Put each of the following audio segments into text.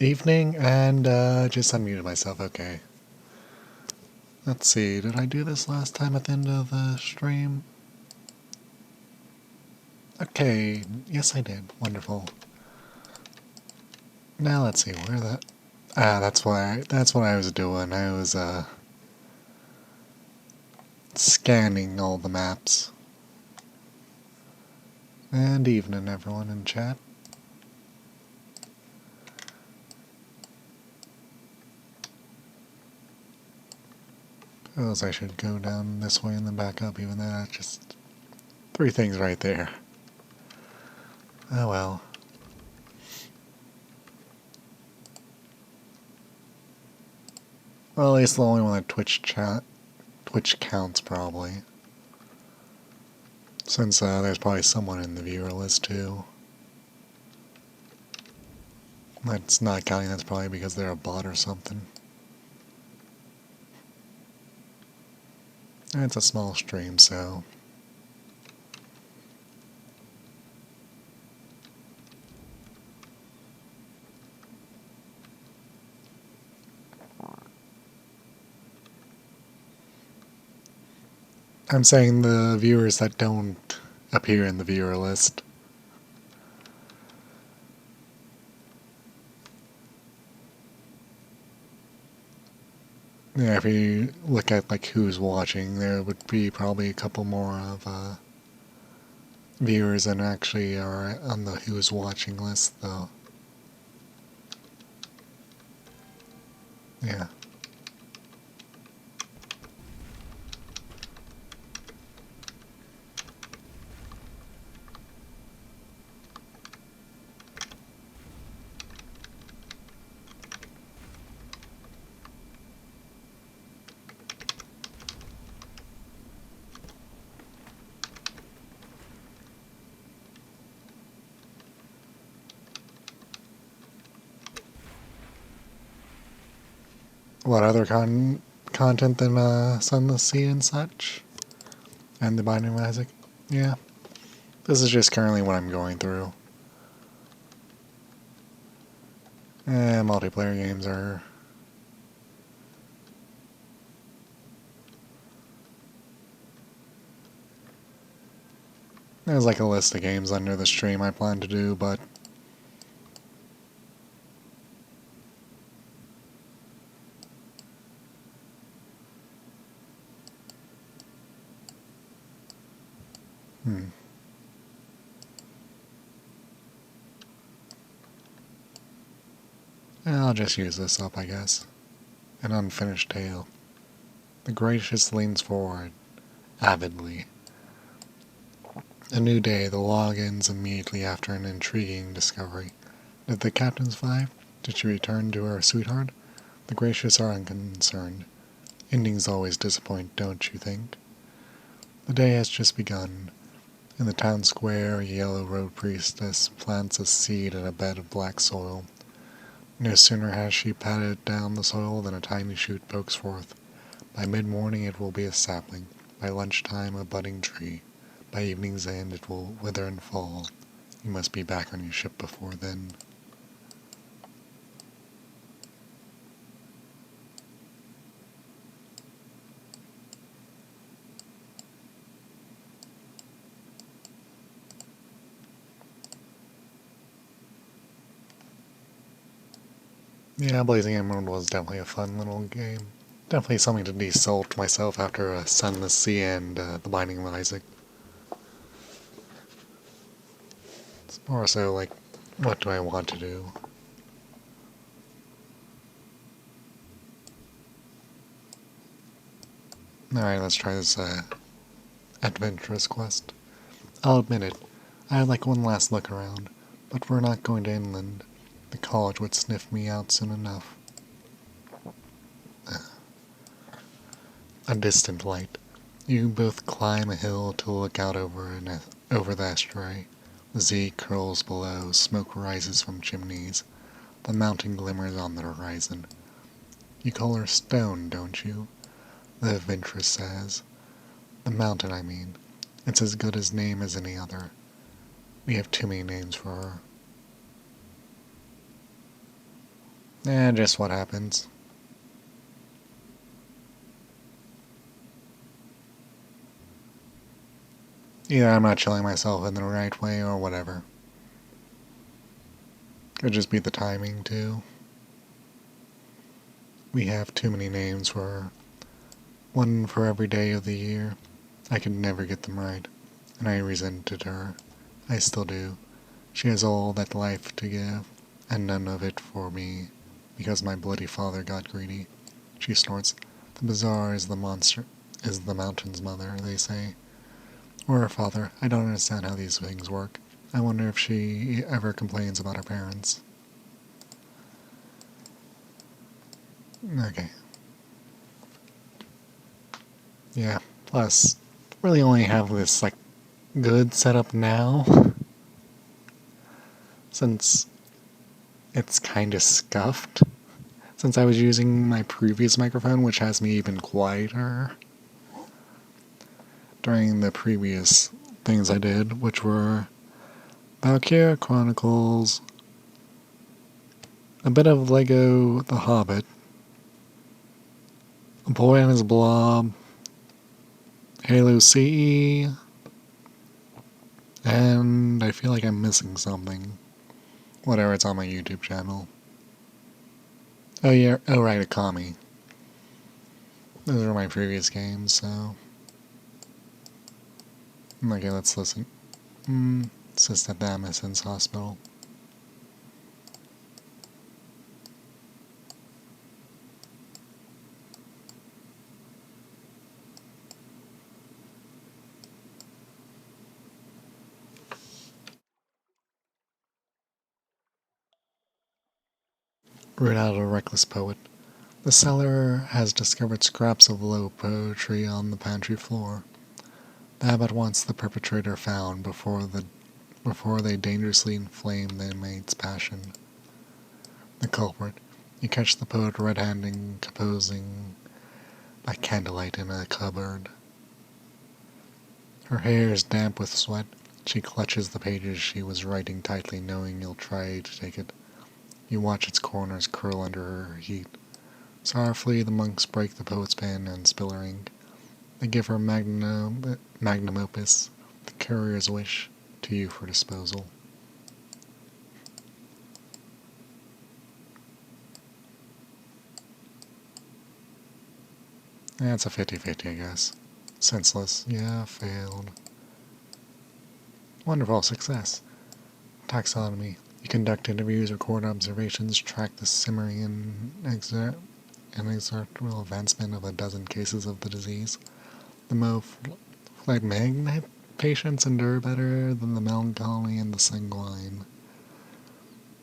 Evening, and just unmuted myself, okay. Let's see, did I do this last time at the end of the stream? Okay, yes I did, wonderful. Now let's see, where that... that's what I was doing, I was, scanning all the maps. And evening, everyone in chat. Suppose I should go down this way and then back up, even though that's just 3 things right there. Oh well. Well, at least the only one that Twitch counts, probably. Since there's probably someone in the viewer list, too. That's not counting, that's probably because they're a bot or something. And it's a small stream, so... I'm saying the viewers that don't appear in the viewer list. Yeah, if you look at like who's watching, there would be probably a couple more of viewers than actually are on the who's watching list, though. Yeah. What other content than Sunless Z and such? And the Binding of Isaac? Yeah. This is just currently what I'm going through. Multiplayer games are... There's like a list of games under the stream I plan to do, but... I'll just use this up, I guess. An unfinished tale. The gracious leans forward, avidly. A new day, the log ends immediately after an intriguing discovery. Did the captain survive? Did she return to her sweetheart? The gracious are unconcerned. Endings always disappoint, don't you think? The day has just begun. In the town square, a yellow road priestess plants a seed in a bed of black soil. No sooner has she patted down the soil than a tiny shoot pokes forth. By mid-morning it will be a sapling, by lunchtime a budding tree. By evening's end it will wither and fall. You must be back on your ship before then. Yeah, Blazing Emerald was definitely a fun little game. Definitely something to de-salt myself after Sunless Z and The Binding of Isaac. It's more so like, what do I want to do? Alright, let's try this adventurous quest. I'll admit it, I had like one last look around, but we're not going to inland. The college would sniff me out soon enough. A distant light. You both climb a hill to look out over the estuary. The Z curls below, smoke rises from chimneys. The mountain glimmers on the horizon. You call her Stone, don't you? The adventuress says. The mountain, I mean. It's as good a name as any other. We have too many names for her. Just what happens. Either I'm not chilling myself in the right way or whatever. Could just be the timing, too. We have too many names for one for every day of the year. I could never get them right, and I resented her. I still do. She has all that life to give, and none of it for me, because my bloody father got greedy. She snorts. The bazaar is the monster, is the mountain's mother, they say. Or her father. I don't understand how these things work. I wonder if she ever complains about her parents. Okay. Yeah. Plus, really only have this, good setup now, since it's kinda scuffed. Since I was using my previous microphone, which has me even quieter during the previous things I did, which were Valkyria Chronicles, a bit of Lego The Hobbit, A Boy and His Blob, Halo CE, and I feel like I'm missing something. Whatever, it's on my YouTube channel. Oh yeah, oh right, Akami. Those are my previous games, so... Okay, let's listen. Sister Damison's Hospital. Read out a reckless poet. The cellar has discovered scraps of low poetry on the pantry floor. The abbot wants the perpetrator found before they dangerously inflame the inmate's passion. The culprit. You catch the poet red-handed composing by candlelight in a cupboard. Her hair is damp with sweat. She clutches the pages she was writing tightly, knowing you'll try to take it. You watch its corners curl under her heat. Sorrowfully, the monks break the poet's pen and spill her ink. They give her magnum opus, the courier's wish, to you for disposal. It's a 50-50, I guess. Senseless. Yeah, failed. Wonderful success. Taxonomy. You conduct interviews, record observations, track the simmering and inexorable advancement of a dozen cases of the disease. The phlegmatic patients endure better than the melancholy and the sanguine.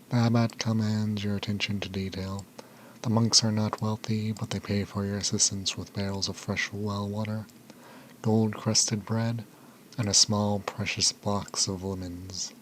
The abbot commands your attention to detail. The monks are not wealthy, but they pay for your assistance with barrels of fresh well water, gold-crusted bread, and a small precious box of lemons.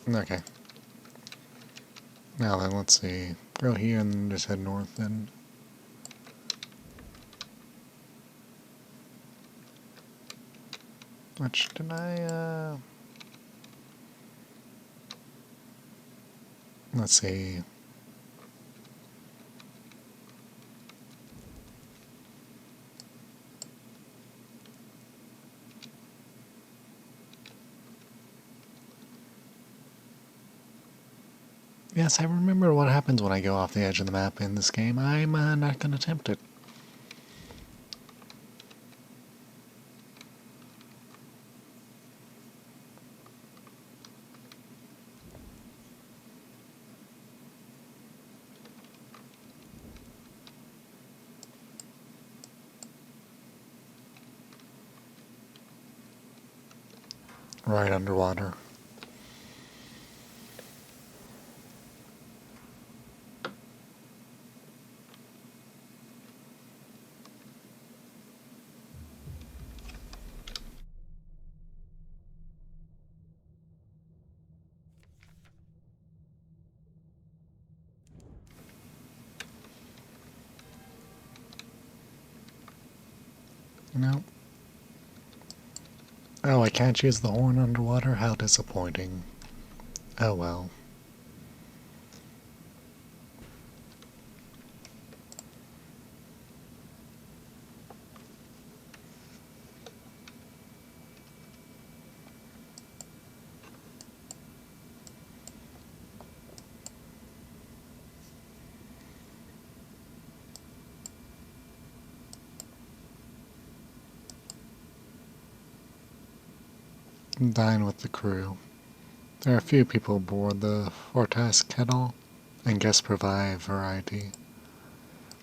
Okay. Now then, let's see. Go here and just head north then. Which, did I, let's see. Yes, I remember what happens when I go off the edge of the map in this game. I'm not going to attempt it. Right underwater. No. Oh, I can't use the horn underwater? How disappointing. Oh well. Dine with the crew. There are a few people aboard the Fortas kettle, and guests provide variety.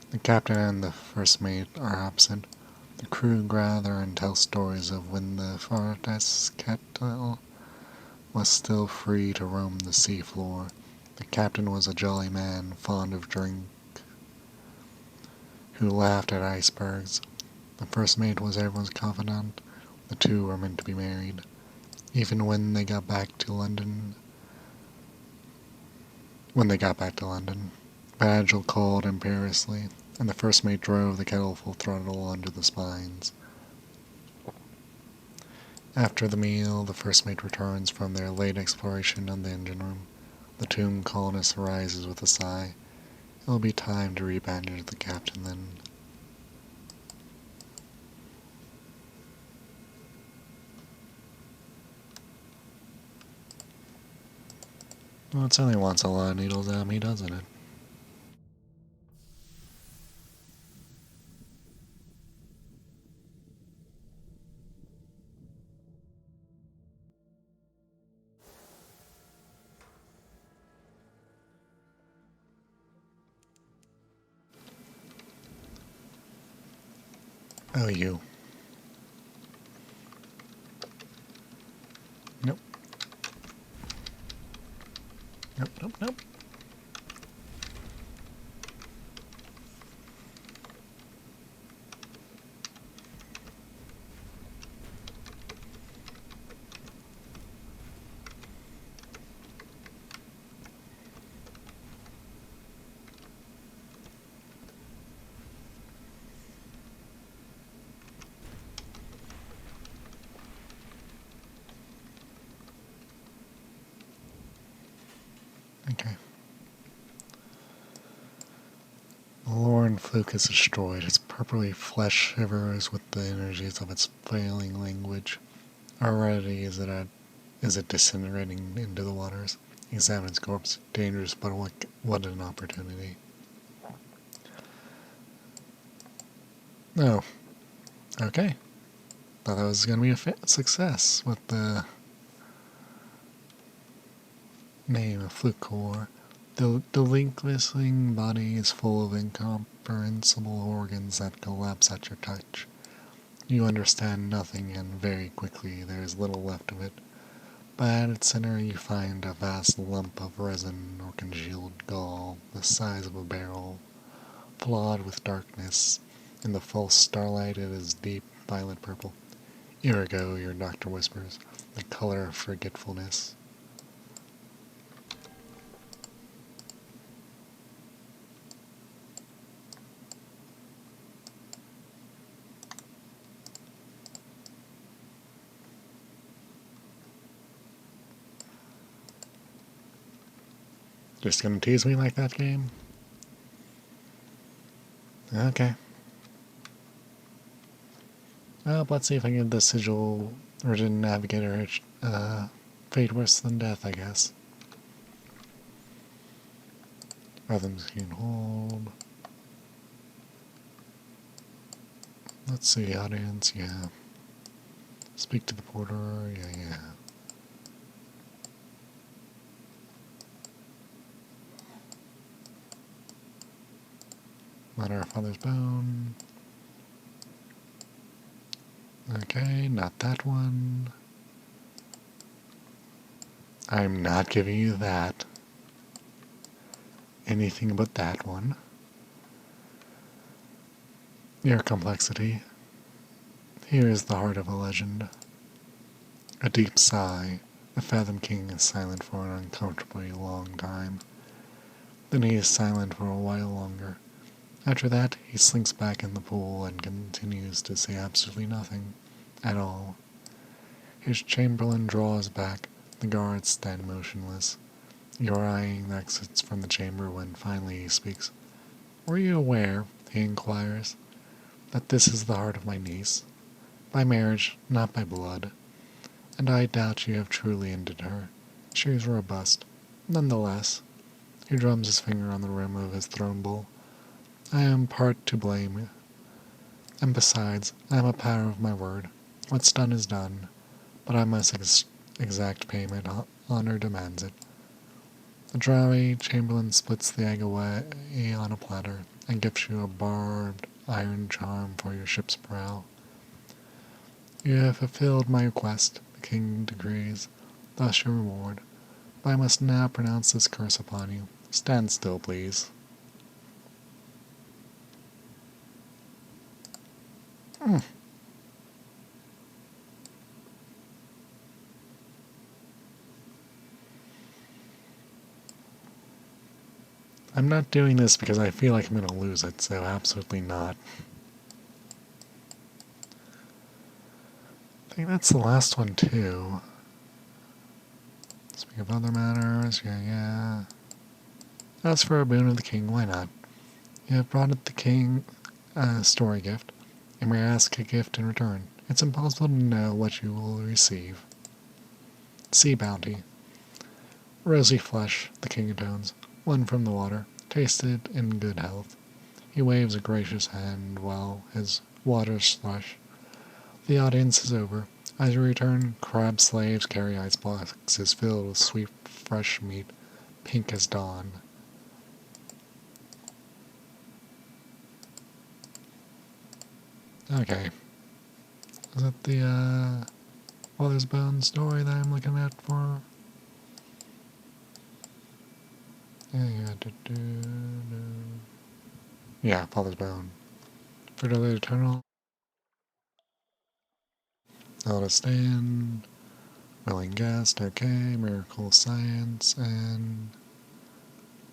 The captain and the first mate are absent. The crew gather and tell stories of when the Fortas kettle was still free to roam the seafloor. The captain was a jolly man, fond of drink, who laughed at icebergs. The first mate was everyone's confidant. The two were meant to be married. Even when they got back to London, Badgel called imperiously, and the first mate drove the kettle full throttle under the spines. After the meal, the first mate returns from their late exploration on the engine room. The tomb colonist arises with a sigh. It will be time to rebandage the captain then. Well, it certainly wants a lot of needles out of me, doesn't it? Oh, you. Nope. Nope, nope, nope. Okay. The Lauren fluke is destroyed. Its purpley flesh shivers with the energies of its failing language. Already is it disintegrating into the waters? Examine its corpse. Dangerous, but what an opportunity. Oh, okay. Thought that was going to be a success with the name of Fluke Core. The delinquishing body is full of incomprehensible organs that collapse at your touch. You understand nothing, and very quickly there is little left of it. But at its center you find a vast lump of resin or congealed gall, the size of a barrel, flawed with darkness. In the false starlight it is deep violet purple. Ergo, your doctor whispers, the color of forgetfulness. Just gonna tease me like that, game? Okay. Well, let's see if I can get the sigil Urgent Navigator fate worse than death, I guess. Rhythms can hold. Let's see, audience, yeah. Speak to the porter, yeah. Not our father's bone. Okay, not that one. I'm not giving you that. Anything but that one. Your complexity. Here is the heart of a legend. A deep sigh. The Fathom King is silent for an uncomfortably long time. Then he is silent for a while longer. After that, he slinks back in the pool and continues to say absolutely nothing at all. His chamberlain draws back. The guards stand motionless. You're eyeing the exits from the chamber when finally he speaks. Were you aware, he inquires, that this is the heart of my niece? By marriage, not by blood. And I doubt you have truly ended her. She is robust. Nonetheless, he drums his finger on the rim of his throne bowl. I am part to blame. And besides, I am a power of my word. What's done is done. But I must exact payment. Honor demands it. The drowy chamberlain splits the egg away on a platter and gives you a barbed iron charm for your ship's prow. You have fulfilled my request, the king decrees, thus your reward. But I must now pronounce this curse upon you. Stand still, please. I'm not doing this because I feel like I'm going to lose it, so absolutely not. I think that's the last one, too. Speaking of other matters, yeah. As for a boon of the king, why not? You have brought the king a story gift, and may ask a gift in return. It's impossible to know what you will receive. Sea bounty. Rosy flesh, the king intones, one from the water, tasted in good health. He waves a gracious hand while his waters slush. The audience is over. As you return, crab slaves carry ice boxes filled with sweet, fresh meat, pink as dawn. Okay. Is it the, Father's Bone story that I'm looking at for? Yeah, Father's Bone. Fertility Eternal. How to Stand. Willing Guest, okay. Miracle Science, and...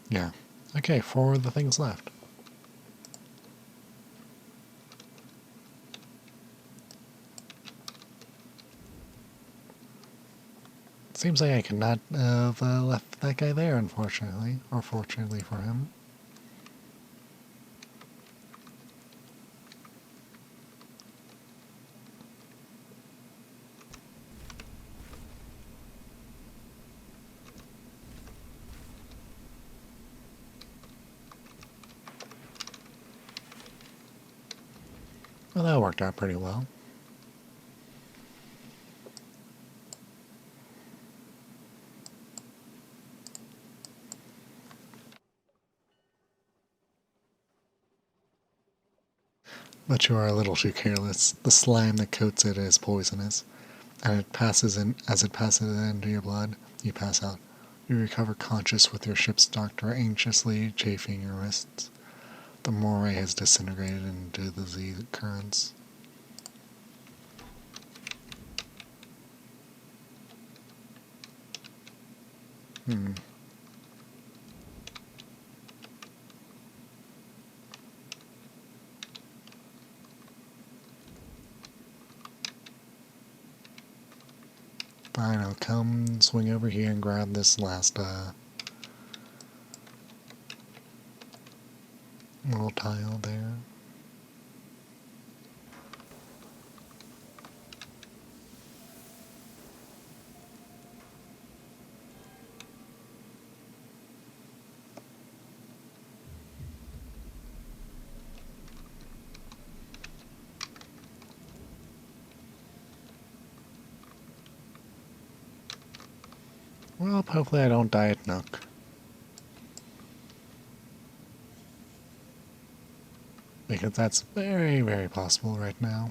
yeah. Okay, 4 of the things left. Seems like I could not have left that guy there, unfortunately. Or fortunately for him. Well, that worked out pretty well. But you are a little too careless. The slime that coats it is poisonous, and as it passes into your blood, you pass out. You recover conscious with your ship's doctor anxiously chafing your wrists. The moray has disintegrated into the Z currents. Fine, I'll come swing over here and grab this last little tile there. Well, hopefully I don't die at Nook. Because that's very, very possible right now.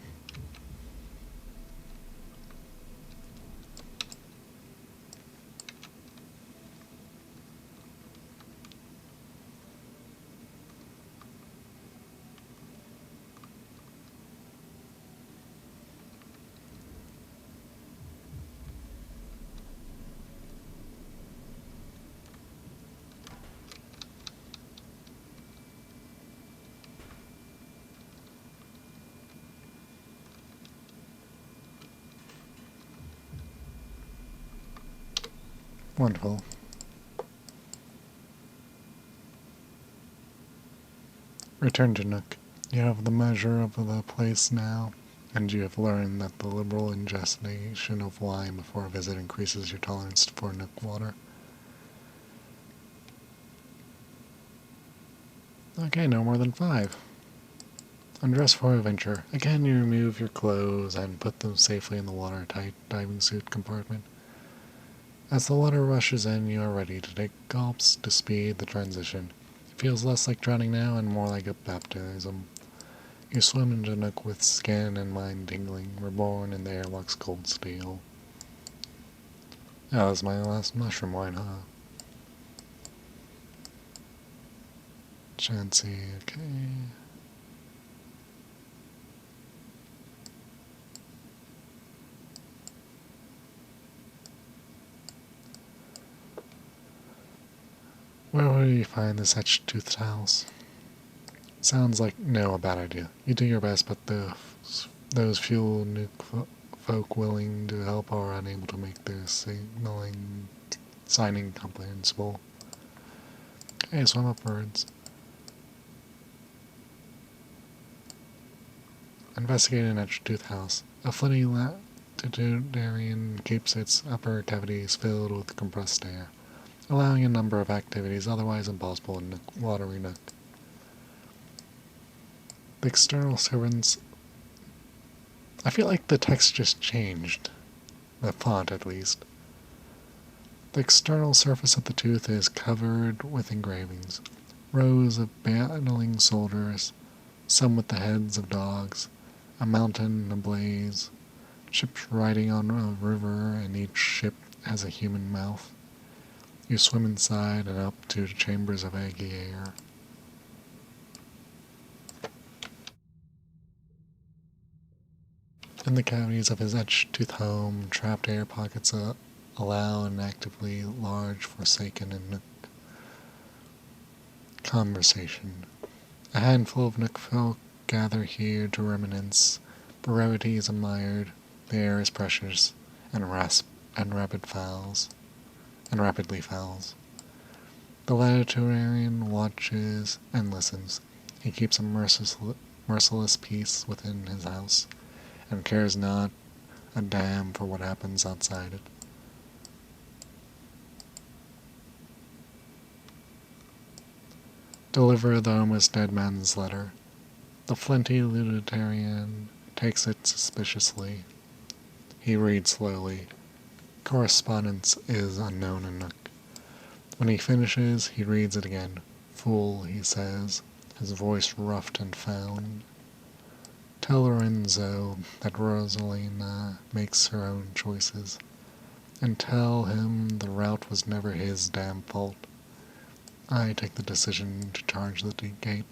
Wonderful. Return to Nook. You have the measure of the place now, and you have learned that the liberal ingestion of wine before a visit increases your tolerance for Nook water. Okay, no more than 5. Undress for adventure. Again, you remove your clothes and put them safely in the watertight diving suit compartment. As the water rushes in, you are ready to take gulps to speed the transition. It feels less like drowning now and more like a baptism. You swim into Nook with skin and mind tingling, reborn in the airlock's cold steel. That was my last mushroom wine, huh? Chancy, okay. Where will you find this etched-toothed house? Sounds like a bad idea. You do your best, but those few Nook folk willing to help are unable to make their signing comprehensible. Okay, swim upwards. Investigate an etched-tooth house. A flinty latitudinarian keeps its upper cavities filled with compressed air, allowing a number of activities otherwise impossible in watery Nook. The external servants... I feel like the text just changed. The font, at least. The external surface of the tooth is covered with engravings. Rows of battling soldiers, some with the heads of dogs, a mountain ablaze, ships riding on a river, and each ship has a human mouth. You swim inside and up to chambers of eggy air. In the cavities of his etched-tooth home, trapped air pockets allow an actively large, forsaken, and Nook conversation. A handful of Nook folk gather here to reminisce. Brevity is admired, the air is precious, and rapidly fouls. The latitudinarian watches and listens. He keeps a merciless peace within his house, and cares not a damn for what happens outside it. Deliver the almost dead man's letter. The flinty latitudinarian takes it suspiciously. He reads slowly. Correspondence is unknown in Nook. When he finishes, he reads it again. Fool, he says, his voice roughed and found. Tell Lorenzo that Rosenia makes her own choices, and tell him the route was never his damn fault. I take the decision to charge the gate.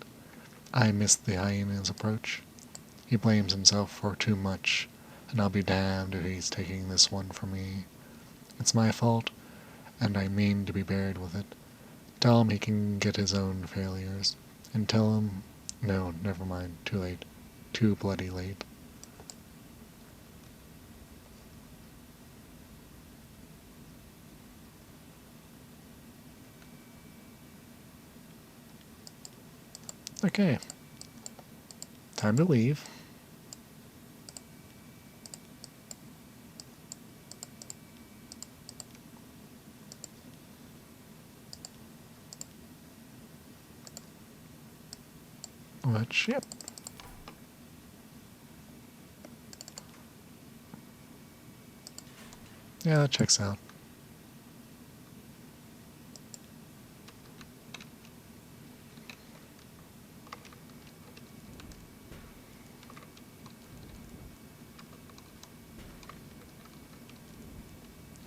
I missed the hyena's approach. He blames himself for too much, and I'll be damned if he's taking this one from me. It's my fault, and I mean to be buried with it. Tell him he can get his own failures, and tell him... No, never mind, too late. Too bloody late. Okay. Time to leave. What ship? Yeah, that checks out.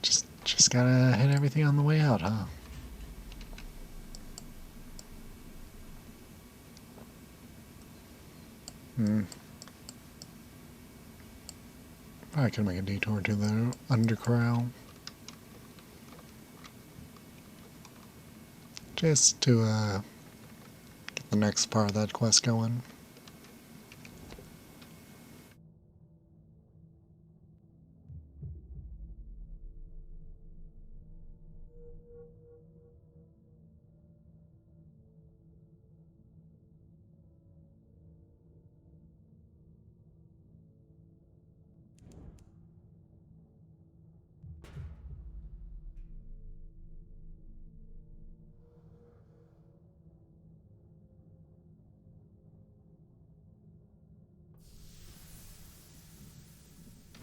Just gotta hit everything on the way out, huh? I could make a detour to the undercorral. Just to get the next part of that quest going.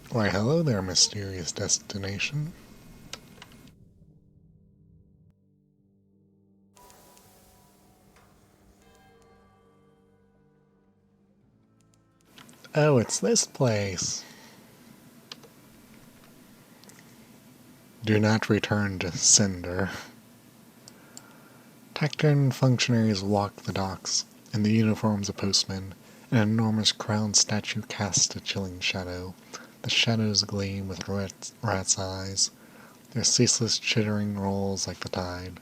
Why, hello there, mysterious destination. Oh, it's this place. Do not return to Cinder. Tactern functionaries walk the docks, in the uniforms of postmen. An enormous crowned statue casts a chilling shadow. The shadows gleam with rat's eyes. Their ceaseless chittering rolls like the tide.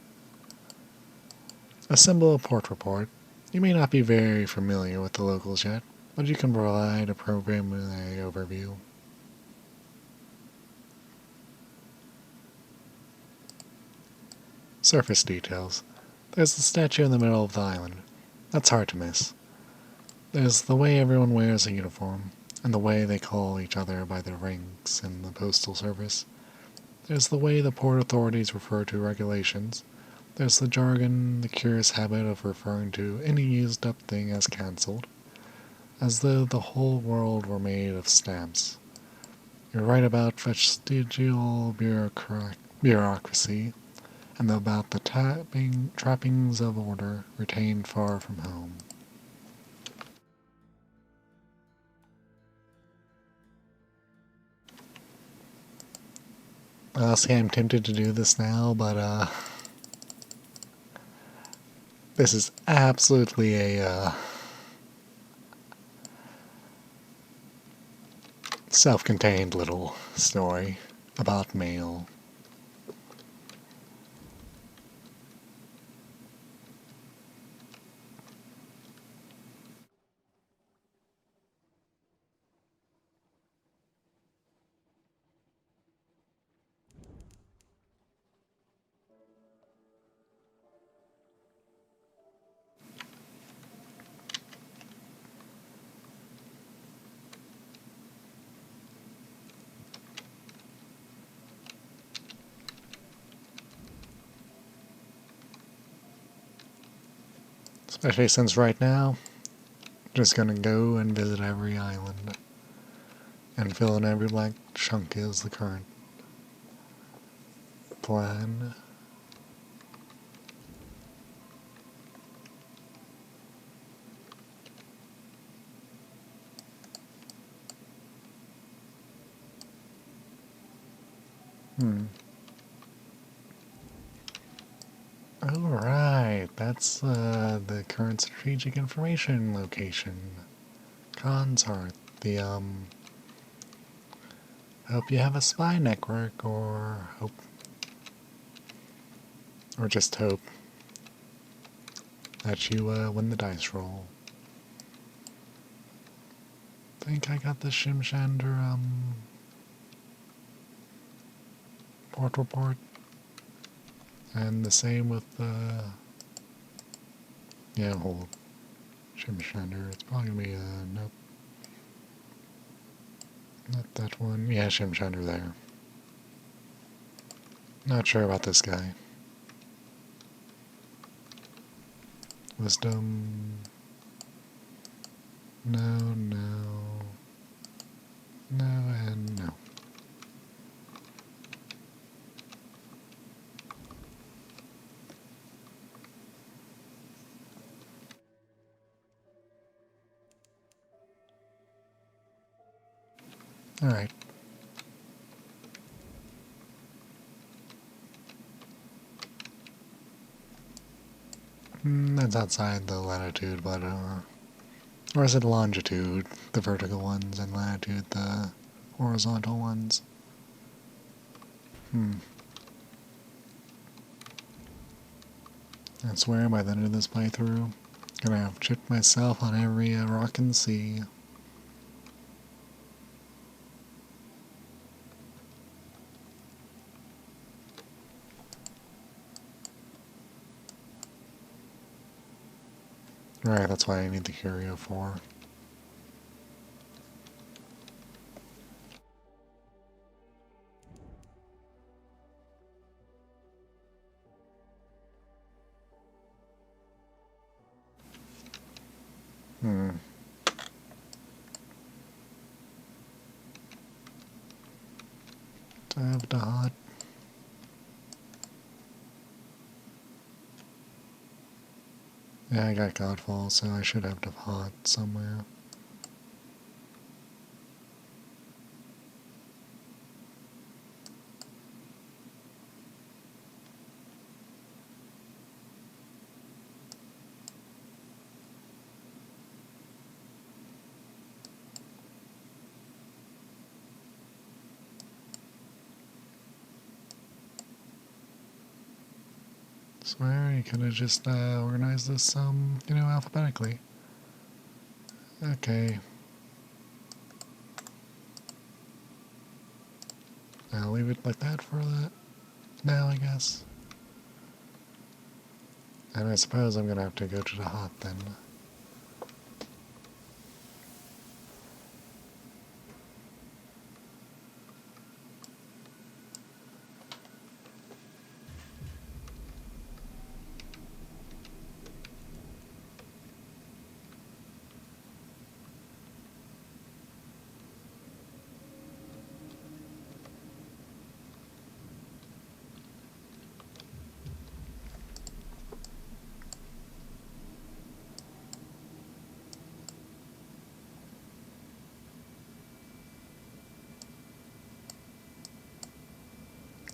Assemble a port report. You may not be very familiar with the locals yet, but you can provide a preliminary overview. Surface details. There's the statue in the middle of the island. That's hard to miss. There's the way everyone wears a uniform, and the way they call each other by their ranks in the postal service. There's the way the port authorities refer to regulations. There's the jargon, the curious habit of referring to any used up thing as cancelled, as though the whole world were made of stamps. You're right about vestigial bureaucracy, and about the trappings of order retained far from home. See, I'm tempted to do this now, but this is absolutely a self-contained little story about mail. Especially since right now, I'm just gonna go and visit every island and fill in every black chunk is the current plan. Alright, that's the current strategic information location. Consort. Hope you have a spy network, or just hope that you win the dice roll. Think I got the Shimshander port report, and the same with the whole Shimshander. It's probably gonna be nope, not that one. Yeah, Shimshander there. Not sure about this guy. Wisdom. No, and no. Alright. That's outside the latitude, but or is it longitude, the vertical ones, and latitude, the horizontal ones? I swear by the end of this playthrough, gonna have chipped myself on every rock and sea. Right, that's why I need the curio for. I have the hot. Yeah, I got Godfall, so I should have the hot somewhere. Swear you could have just organized this, alphabetically. Okay. I'll leave it like that for that now, I guess. And I suppose I'm gonna have to go to the hot then.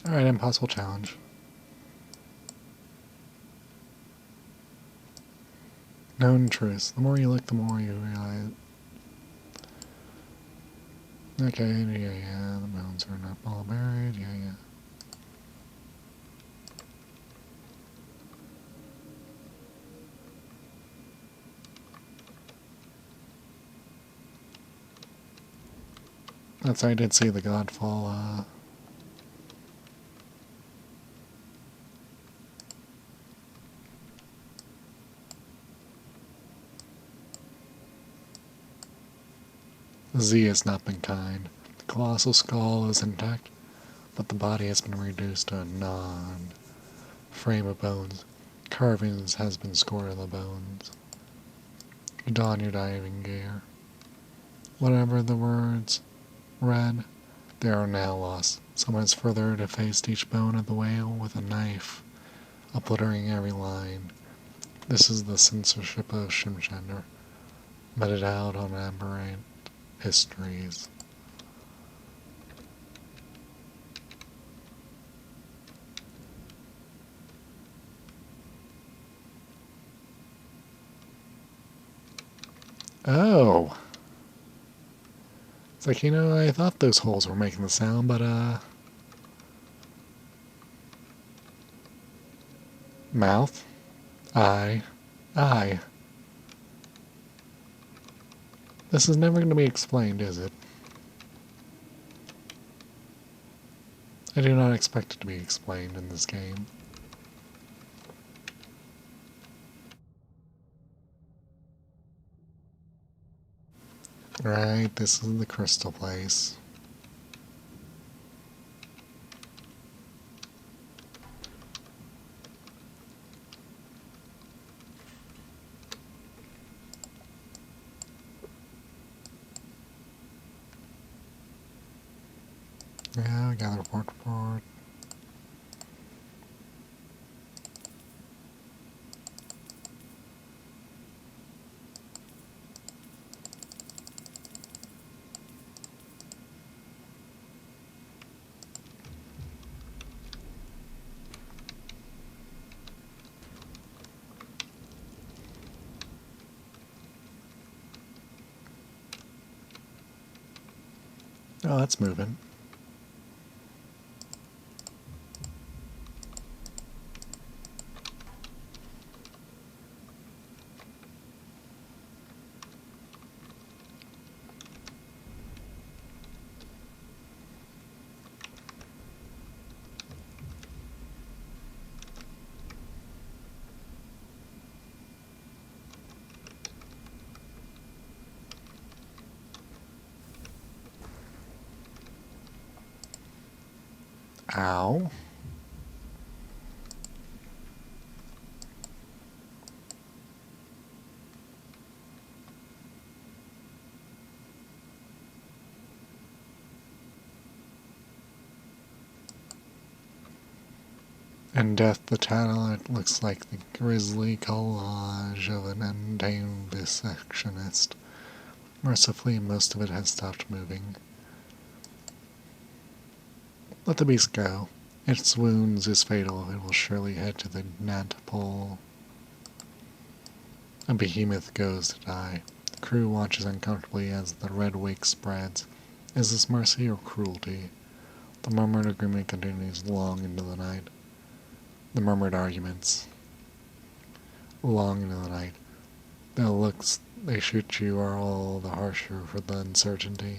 Alright, impossible challenge. Known truth. The more you look, the more you realize. Okay, yeah, the bones are not all buried, yeah. That's, I did see the Godfall, Z has not been kind. The colossal skull is intact, but the body has been reduced to a non-frame of bones. Carvings has been scored on the bones. You don your diving gear. Whatever the words read, they are now lost. Someone has further defaced each bone of the whale with a knife, obliterating every line. This is the censorship of Shimgender, meted out on aberrant histories. Oh! It's like, I thought those holes were making the sound, but, mouth? Eye? Eye? This is never going to be explained, is it? I do not expect it to be explained in this game. Right, this is the crystal place. Yeah, we got the report. Oh, that's moving. Ow. In Death the Tattle, it looks like the grisly collage of an untamed dissectionist. Mercifully, most of it has stopped moving. Let the beast go. Its wounds is fatal. It will surely head to the Nant Pole. A behemoth goes to die. The crew watches uncomfortably as the red wake spreads. Is this mercy or cruelty? The murmured agreement continues long into the night. The murmured arguments. Long into the night. The looks they shoot you are all the harsher for the uncertainty.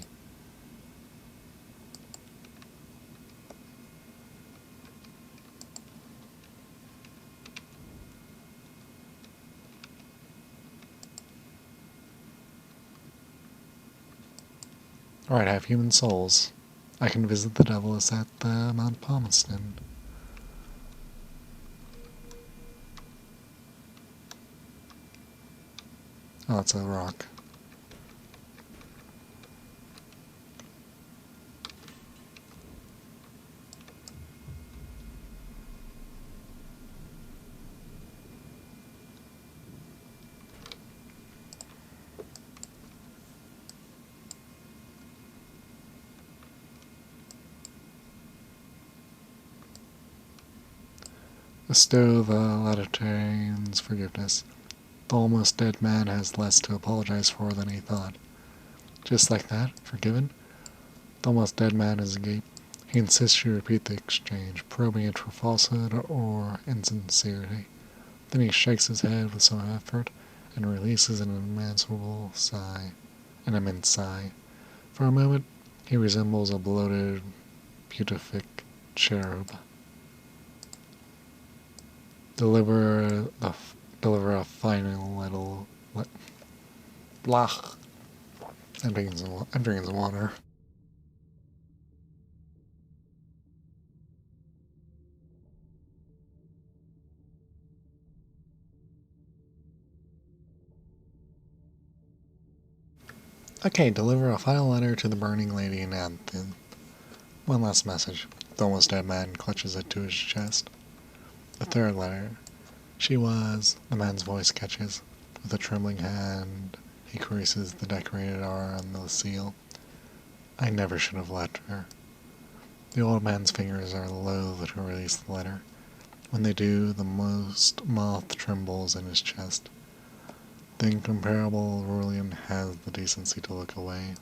Alright, I have human souls. I can visit the devils at the Mount Palmerston. Oh, it's a rock. Bestow the Latertarian's forgiveness. The almost dead man has less to apologize for than he thought. Just like that, forgiven? The almost dead man is agape. He insists you repeat the exchange, probing it for falsehood or insincerity. Then he shakes his head with some effort and releases an immense sigh. For a moment, he resembles a bloated, beatific cherub. Deliver a final little... Blah. I'm drinking some water. Okay, deliver a final letter to the burning lady in Anthem. One last message. The almost dead man clutches it to his chest. The third letter. She was... The man's voice catches. With a trembling hand, he caresses the decorated R on the seal. I never should have left her. The old man's fingers are loath to release the letter. When they do, the most moth trembles in his chest. The incomparable Aurelian has the decency to look away.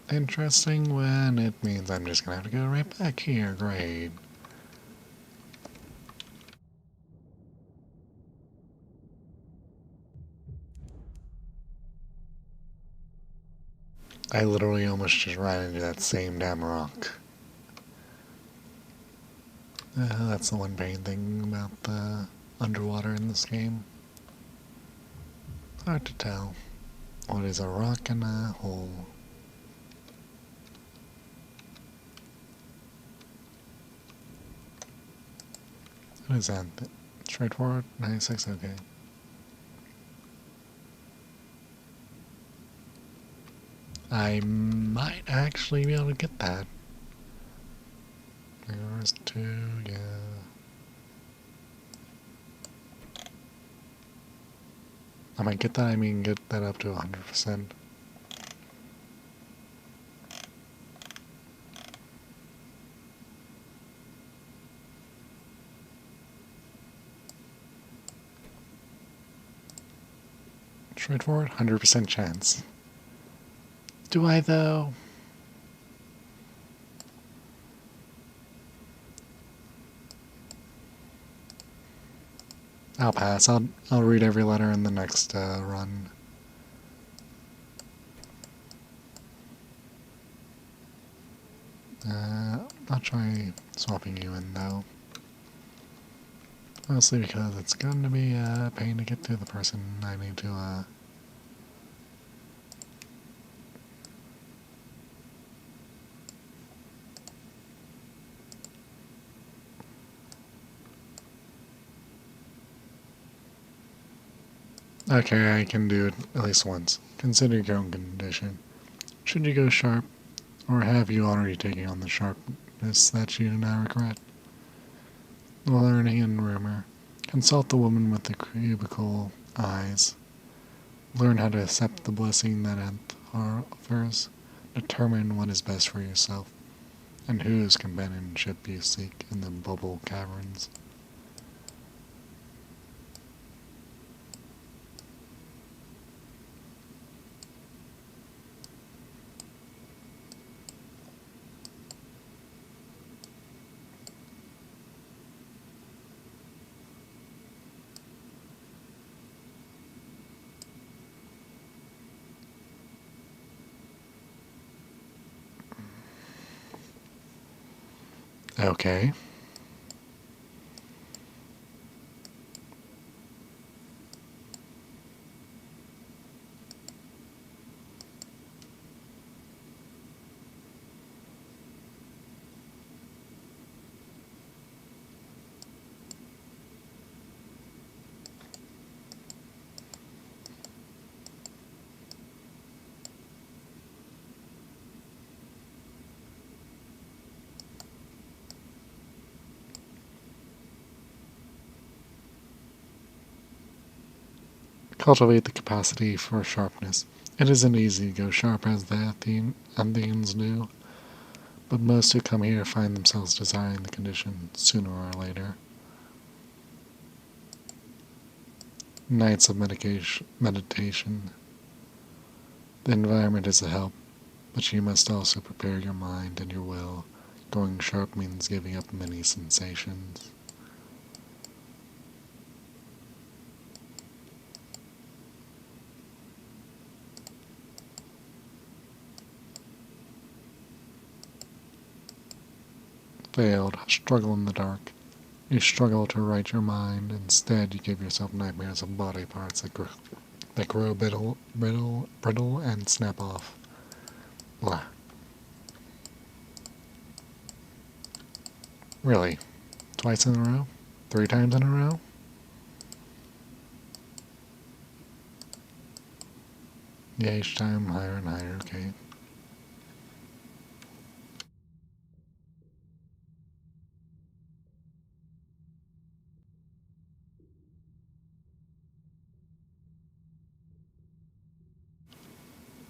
Interesting when it means I'm just gonna have to go right back here. Great. I literally almost just ran into that same damn rock. That's the one main thing about the underwater in this game. Hard to tell what is a rock and a hole. What is that? Straightforward? 96? Okay. I might actually be able to get that. There's two, yeah. I might get that, I mean get that up to 100%. Straightforward, 100% chance. Do I though? I'll pass. I'll read every letter in the next run. I'll try swapping you in though. Mostly because it's going to be a pain to get to the person I need to Okay, I can do it at least once. Consider your own condition. Should you go sharp, or have you already taken on the sharpness that you now regret? Learning and rumor. Consult the woman with the cubicle eyes. Learn how to accept the blessing that Nth offers. Determine what is best for yourself, and whose companionship you seek in the bubble caverns. Okay. Cultivate the capacity for sharpness. It isn't easy to go sharp as the Athenians do, but most who come here find themselves desiring the condition sooner or later. Nights of meditation. The environment is a help, but you must also prepare your mind and your will. Going sharp means giving up many sensations. Failed. Struggle in the dark. You struggle to right your mind. Instead, you give yourself nightmares of body parts that grow brittle, and snap off. Blah. Really? Twice in a row? 3 times in a row? Yeah, each time higher and higher, okay.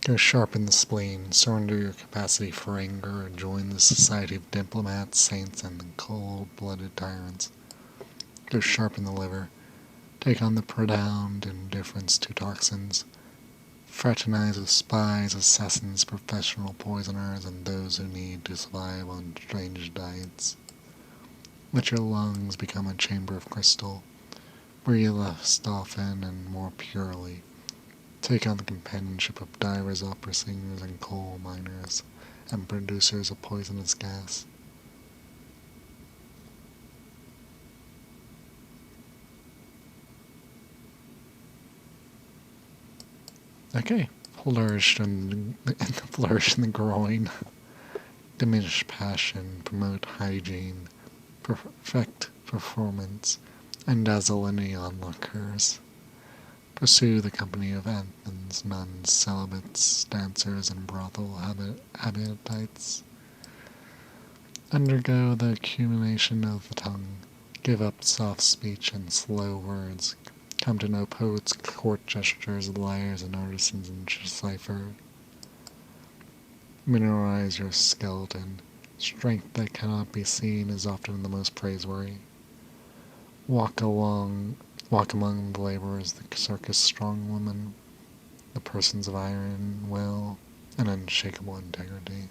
Go sharp in the spleen, surrender your capacity for anger, and join the society of diplomats, saints, and cold-blooded tyrants. Go sharp in the liver, take on the profound indifference to toxins. Fraternize with spies, assassins, professional poisoners, and those who need to survive on strange diets. Let your lungs become a chamber of crystal. Breathe less often and more purely. Take on the companionship of divers, opera singers, and coal miners, and producers of poisonous gas. Okay. Flourish flourish in the groin. Diminish passion, promote hygiene, perfect performance, and dazzle any onlookers. Pursue the company of anthens, nuns, celibates, dancers, and brothel habitites. Undergo the accumulation of the tongue. Give up soft speech and slow words. Come to know poets, court gestures, liars, and artisans in cipher. Mineralize your skeleton. Strength that cannot be seen is often the most praiseworthy. Walk among the laborers, the circus strong woman, the persons of iron will and unshakable integrity.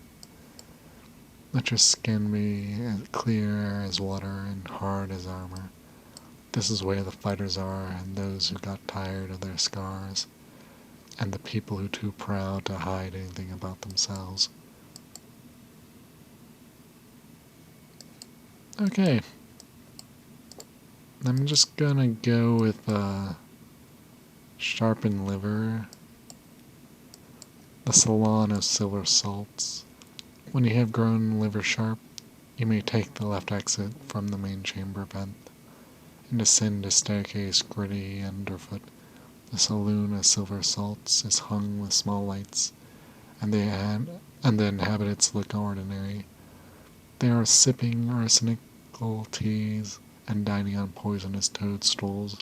Let your skin be as clear as water and hard as armor. This is where the fighters are, and those who got tired of their scars, and the people who are too proud to hide anything about themselves. Okay. I'm just gonna go with sharpened liver, the salon of silver salts. When you have grown liver sharp, you may take the left exit from the main chamber vent and descend a staircase gritty underfoot. The saloon of silver salts is hung with small lights, and the inhabitants look ordinary. They are sipping arsenical teas and dining on poisonous toadstools.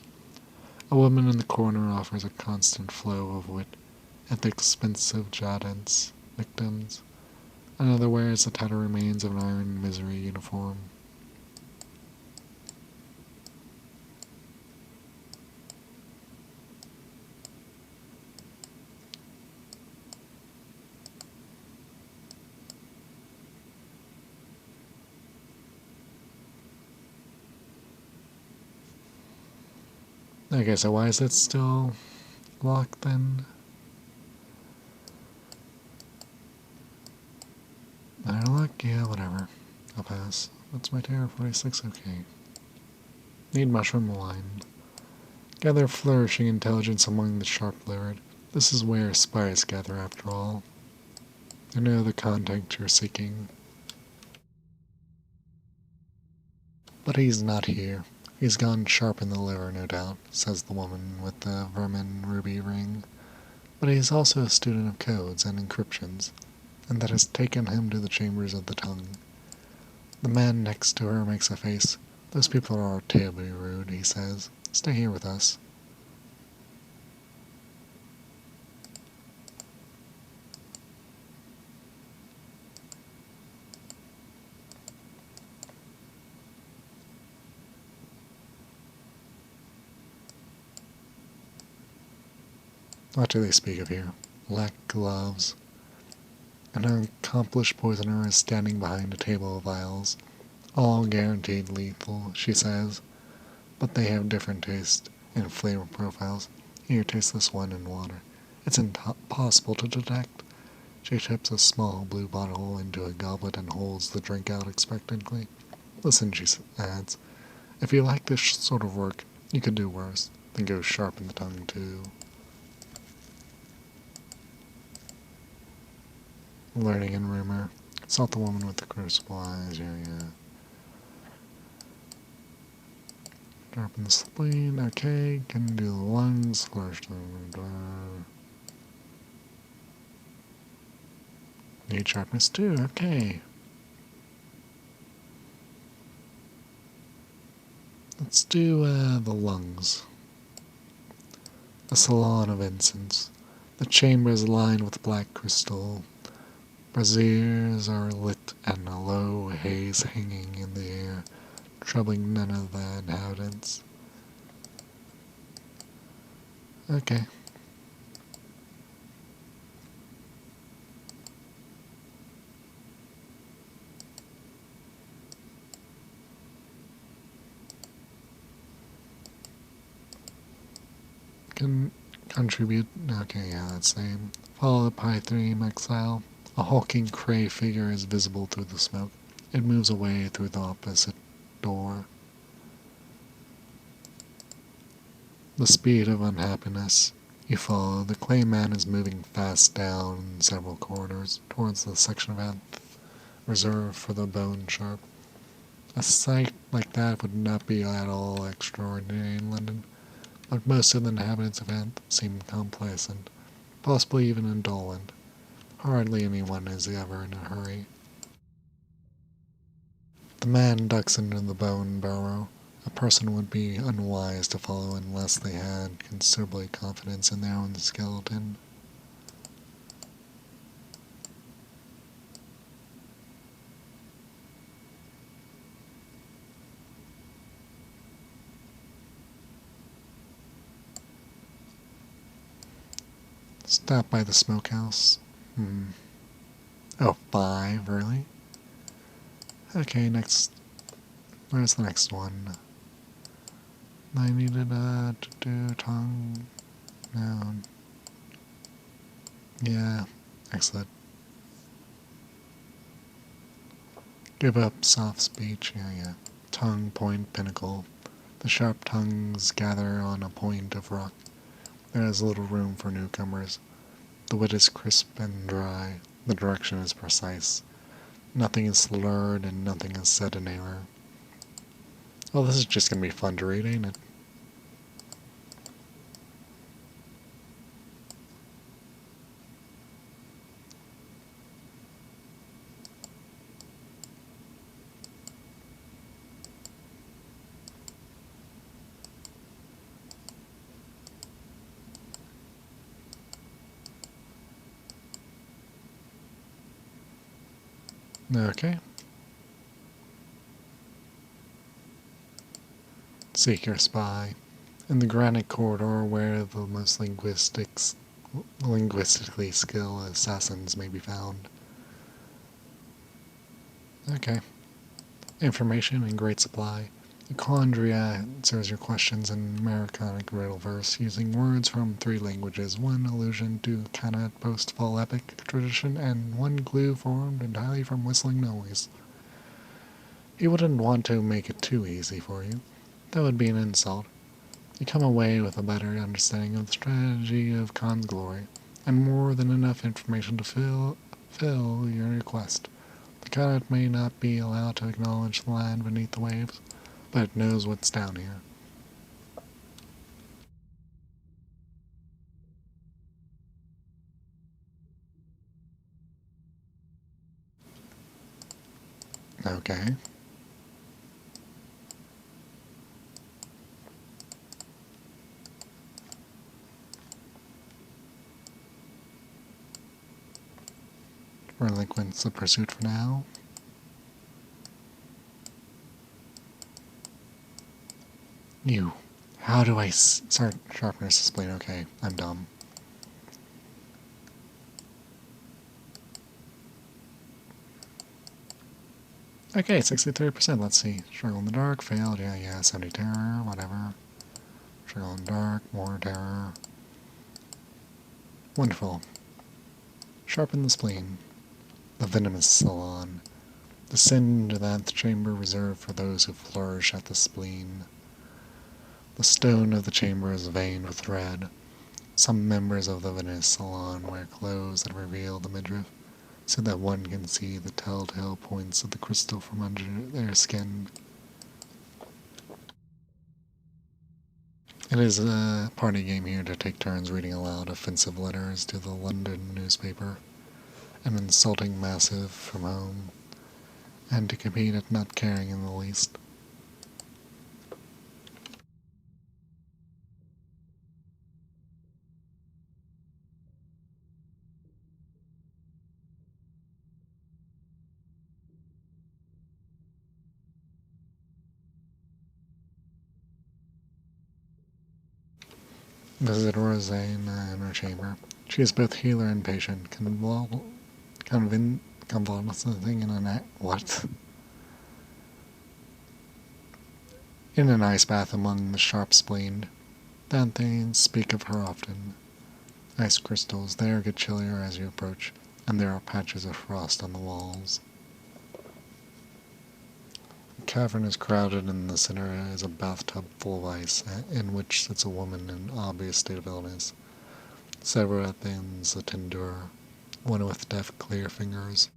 A woman in the corner offers a constant flow of wit at the expense of Jadant's victims. Another wears the tattered remains of an iron misery uniform. Okay, so why is it still locked then? I don't look? Yeah, whatever. I'll pass. What's my terror? 46? Okay. Need mushroom wine. Gather flourishing intelligence among the sharp-livered. This is where spies gather after all. I know the contact you're seeking. But he's not here. He's gone sharp in the liver, no doubt, says the woman with the vermin ruby ring. But he is also a student of codes and encryptions, and that has taken him to the chambers of the tongue. The man next to her makes a face. Those people are terribly rude, he says. Stay here with us. What do they speak of here? Black gloves. An accomplished poisoner is standing behind a table of vials. All guaranteed lethal, she says, but they have different taste and flavor profiles. Here, taste this one in water. It's impossible to detect. She tips a small blue bottle into a goblet and holds the drink out expectantly. Listen, she adds, if you like this sort of work, you could do worse, then go sharp in the tongue too. Learning and rumor. Consult the woman with the crucible eyes. Yeah. Sharpen the spleen. Okay. Can do the lungs. Flourish. Need sharpness too. Okay. Let's do the lungs. A salon of incense. The chamber is lined with black crystal. Braziers are lit and a low haze hanging in the air, troubling none of the inhabitants. Okay. Can contribute. Okay, yeah, that's same. Follow the Pytheme exile. A hulking cray figure is visible through the smoke. It moves away through the opposite door. The speed of unhappiness. You follow. The clay man is moving fast down several corridors towards the section of Anth reserved for the bone sharp. A sight like that would not be at all extraordinary in London, but most of the inhabitants of Anth seem complacent, possibly even indolent. Hardly anyone is ever in a hurry. The man ducks into the bone burrow. A person would be unwise to follow unless they had considerable confidence in their own skeleton. Stop by the smokehouse. Oh, 5, really? Okay, next. Where's the next one? I needed to do tongue. No. Yeah, excellent. Give up soft speech. Yeah. Tongue, point, pinnacle. The sharp tongues gather on a point of rock. There is little room for newcomers. The wit is crisp and dry. The direction is precise. Nothing is slurred and nothing is said in error. Oh, this is just gonna be fun to read, ain't it? Okay. Seek your spy. In the granite corridor where the most linguistically skilled assassins may be found. Okay. Information in great supply. Econdria answers your questions in Americanic riddle verse using words from 3 languages, 1 allusion to Kannada post-fall epic tradition, and 1 clue formed entirely from whistling noise. You wouldn't want to make it too easy for you. That would be an insult. You come away with a better understanding of the strategy of Khan's glory, and more than enough information to fill your request. The Khanate may not be allowed to acknowledge the land beneath the waves, but it knows what's down here. Okay. Relinquish the pursuit for now. You. How do I start sharpness display? Okay, I'm dumb. Okay, 63%. Let's see. Struggle in the dark, failed. Yeah, 70 terror, whatever. Struggle in the dark, more terror. Wonderful. Sharpen the spleen. The venomous salon. Descend into that chamber reserved for those who flourish at the spleen. The stone of the chamber is veined with red. Some members of the venomous salon wear clothes that reveal the midriff, so that one can see the telltale points of the crystal from under their skin. It is a party game here to take turns reading aloud offensive letters to the London newspaper, an insulting massive from home, and to compete at not caring in the least. Visit Rosenia in her chamber. She is both healer and patient, convalescing in an what? In an ice bath among the sharp spleened. Dantes speak of her often. Ice crystals there get chillier as you approach, and there are patches of frost on the walls. The cavern is crowded, and in the center is a bathtub full of ice, in which sits a woman in an obvious state of illness. Several things attend to her, one with deft, clear fingers.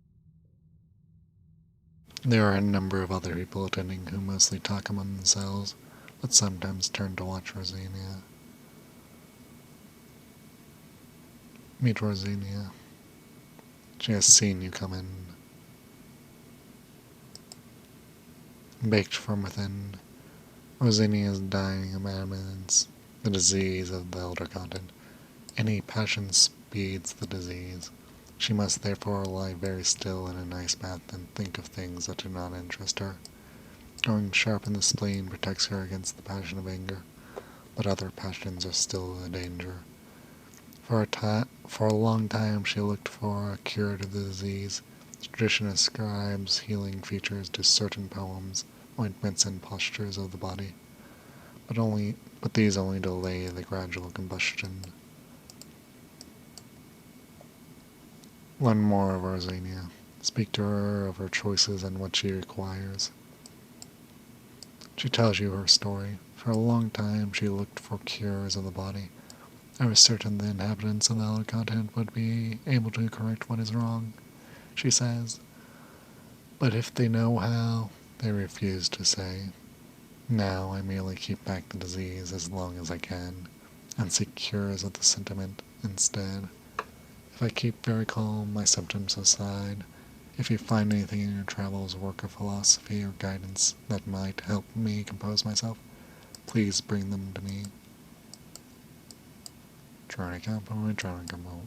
There are a number of other people attending who mostly talk among themselves, but sometimes turn to watch Rosenia. Meet Rosenia. She has seen you come in. Baked from within, Rosenia is dying of madness, the disease of the elder continent. Any passion speeds the disease. She must therefore lie very still in an ice bath and think of things that do not interest her. Going sharp in the spleen protects her against the passion of anger, but other passions are still a danger. For a long time she looked for a cure to the disease. Tradition ascribes healing features to certain poems, ointments, and postures of the body, but these only delay the gradual combustion. Learn more of Rosenia. Speak to her of her choices and what she requires. She tells you her story. For a long time she looked for cures of the body. I was certain the inhabitants of the outer continent would be able to correct what is wrong, she says. But if they know how, they refuse to say. Now I merely keep back the disease as long as I can, and seek cures of the sentiment instead. If I keep very calm, my symptoms aside, if you find anything in your travels, work of philosophy or guidance that might help me compose myself, please bring them to me. Trying to come out.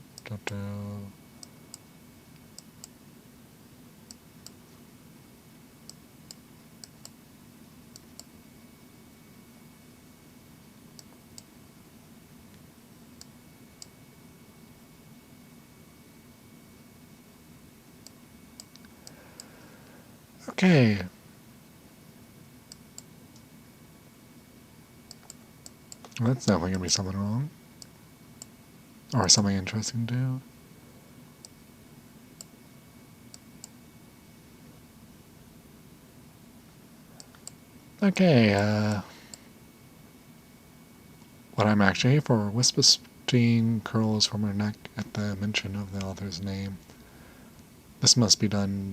Okay. Well, that's definitely gonna be something wrong. Or something interesting to do. Okay, what I'm actually here for. Wispestein curls from her neck at the mention of the author's name. This must be done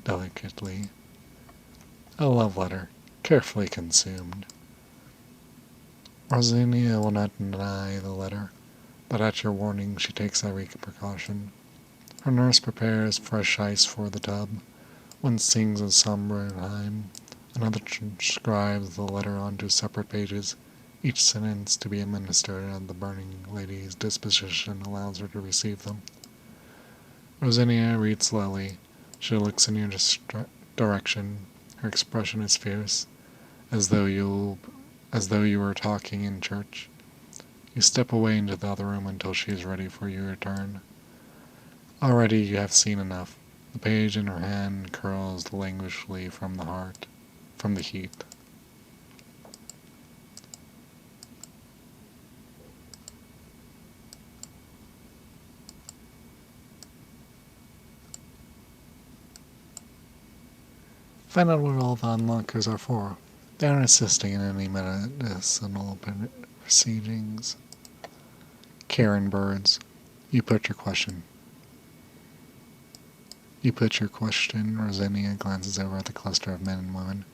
delicately. A love letter, carefully consumed. Rosenia will not deny the letter, but at your warning she takes every precaution. Her nurse prepares fresh ice for the tub. One sings a somber hymn. Another transcribes the letter onto separate pages, each sentence to be administered as the burning lady's disposition allows her to receive them. Rosenia reads slowly. She looks in your direction. Her expression is fierce, as though you were talking in church. You step away into the other room until she is ready for your return. Already you have seen enough. The page in her hand curls languishingly from the heat. Find out what all the unlockers are for. They aren't assisting in any medicinal proceedings. Karen Birds. You put your question. Rosenia glances over at the cluster of men and women.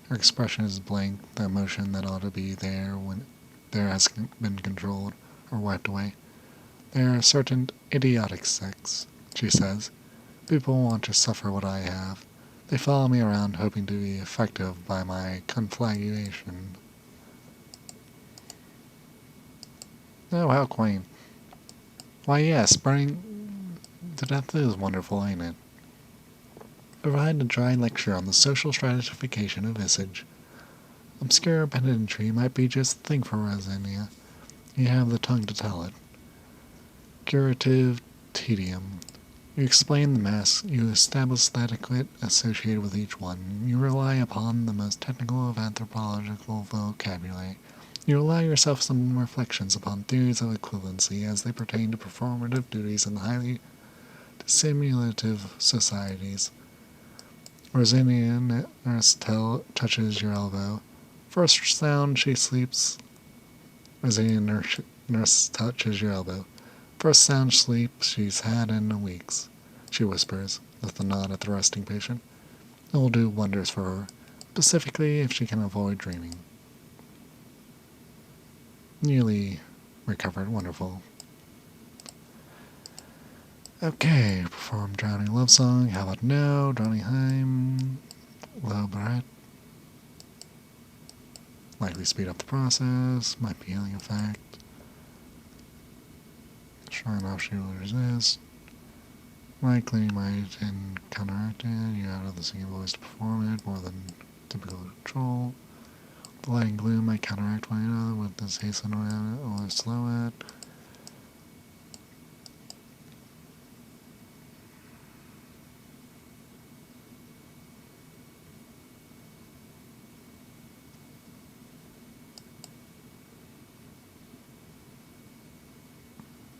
Her expression is blank, the emotion that ought to be there when there has been controlled or wiped away. They are a certain idiotic sex, she says. People want to suffer what I have. They follow me around hoping to be effective by my conflagration. Oh, how quaint. Why, yes, burning to death is wonderful, ain't it? Provide a dry lecture on the social stratification of visage. Obscure pedantry might be just the thing for Rosenia. You have the tongue to tell it. Curative tedium. You explain the mask, you establish the etiquette associated with each one. You rely upon the most technical of anthropological vocabulary. You allow yourself some reflections upon theories of equivalency as they pertain to performative duties in highly dissimulative societies. Rosenia nurse touches your elbow. First sound she sleeps. Rosenia nurse touches your elbow. First sound sleep she's had in weeks, she whispers, with a nod at the resting patient. It will do wonders for her, specifically if she can avoid dreaming. Nearly recovered, wonderful. Okay, perform Drowning Love Song. How about no? Drowning Heim. Low Barrett. Likely speed up the process. Might be healing effect. Shrine off she will resist. Likely might and counteract it. You're out of the singing voice to perform it more than typical control. The light and gloom might counteract one another with this hasten around it or slow it.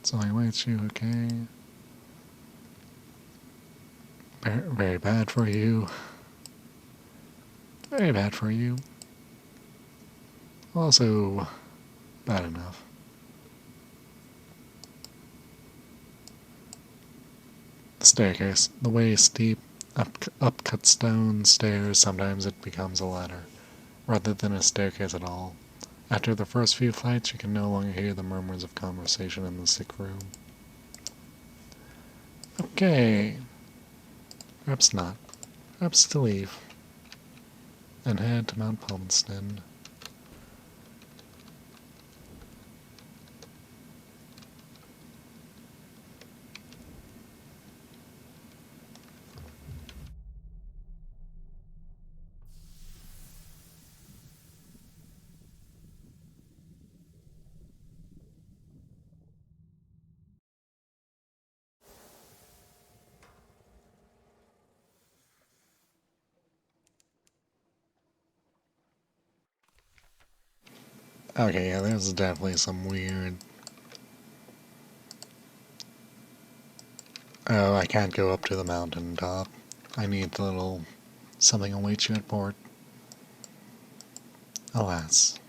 So I waits you, okay? Very bad for you. Very bad for you. Also, bad enough. The staircase. The way is steep, upcut stone stairs, sometimes it becomes a ladder, rather than a staircase at all. After the first few flights, you can no longer hear the murmurs of conversation in the sick room. Okay. Perhaps not. Perhaps to leave. And head to Mount Palmerston. Okay, yeah, there's definitely some weird... Oh, I can't go up to the mountain top. I need the little something awaits you at port. Alas.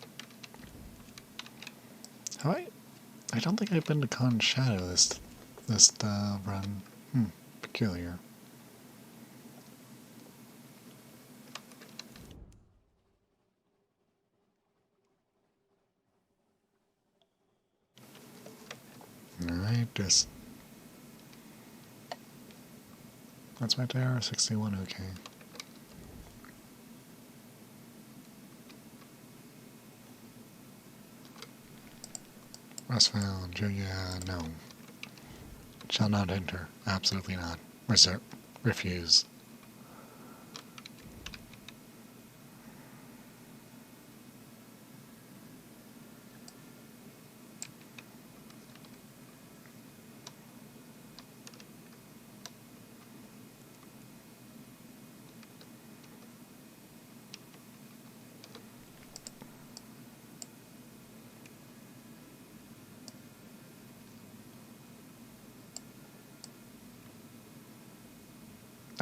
Have I don't think I've been to Con Shadow this run. Peculiar. Alright, just... That's my tower, 61, okay. Westbound, yeah, no. Shall not enter. Absolutely not. Refuse.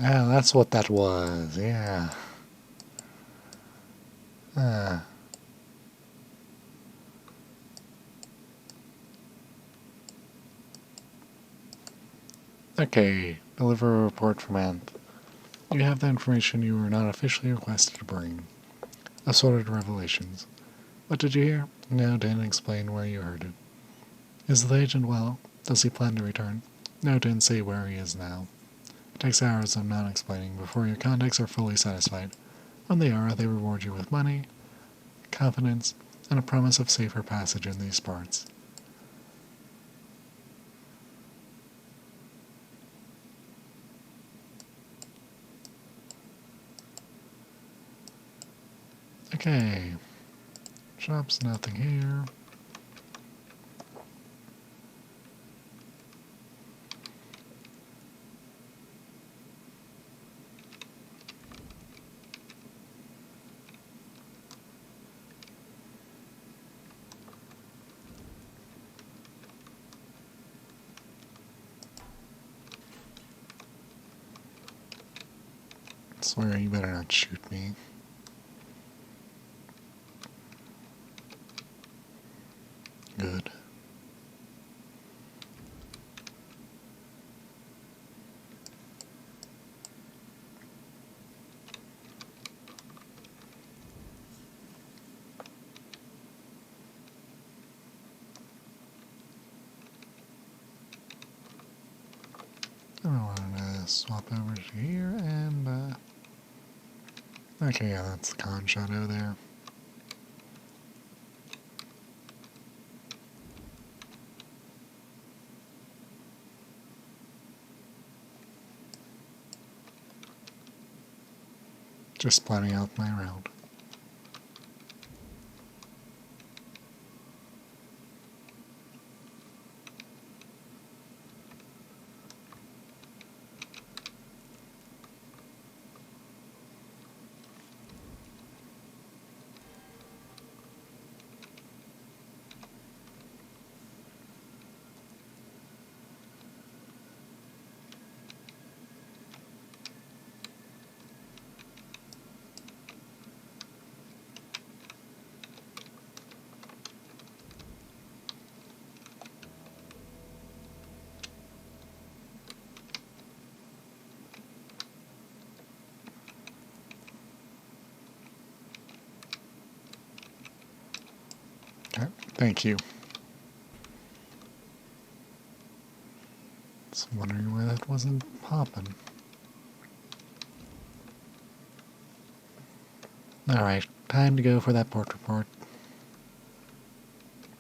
Ah, that's what that was, yeah. Ah. Okay, deliver a report from Anth. You have the information you were not officially requested to bring. Assorted revelations. What did you hear? No, didn't explain where you heard it. Is the agent well? Does he plan to return? No, didn't say where he is now. It takes hours of not explaining before your contacts are fully satisfied. When they are, they reward you with money, confidence, and a promise of safer passage in these parts. Okay. Shop's nothing here. I swear you better not shoot me. Good. I wanted to swap over to here and, okay, yeah, that's the con shadow there. Just planning out my route. Okay, thank you. Just wondering why that wasn't popping. Alright, time to go for that port report.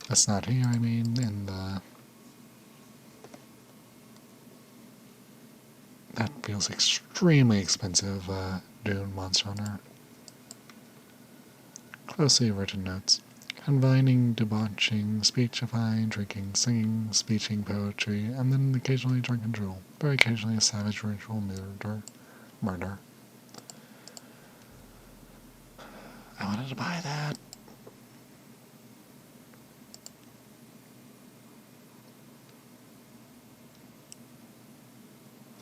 That's not here, I mean, in the... That feels extremely expensive, Dune Monster Hunter. Closely written notes. Combining debauching, speechifying, drinking, singing, speeching, poetry, and then occasionally drunken drool. Very occasionally a savage ritual murder. I wanted to buy that.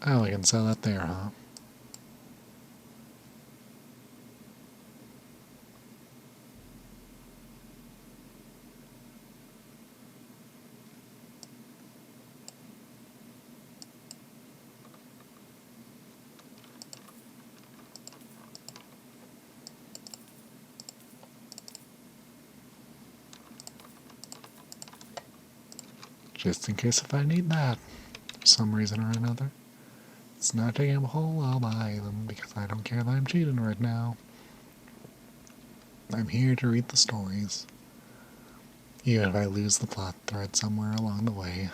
Oh, we can sell that there, huh? Just in case if I need that, for some reason or another. It's not taking up a hole, I'll buy them, because I don't care that I'm cheating right now. I'm here to read the stories. Even if I lose the plot thread somewhere along the way.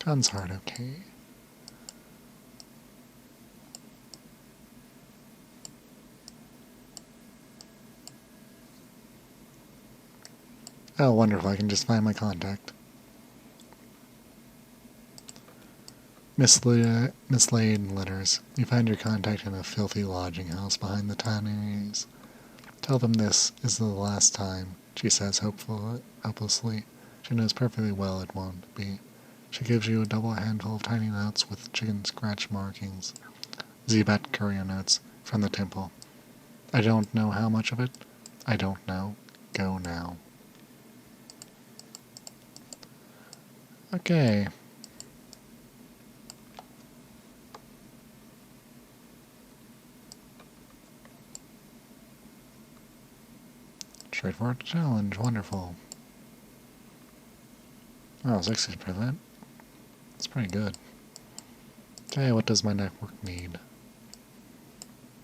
Gun's hard, okay. Oh, wonderful, I can just find my contact. Misladen letters. You find your contact in a filthy lodging house behind the tanneries. Tell them this is the last time, she says hopelessly. She knows perfectly well it won't be. She gives you a double handful of tiny notes with chicken scratch markings. Zebat courier notes from the temple. I don't know how much of it. I don't know. Go now. Okay. Straightforward challenge. Wonderful. Oh, 60%. That's pretty good. Okay, what does my network need?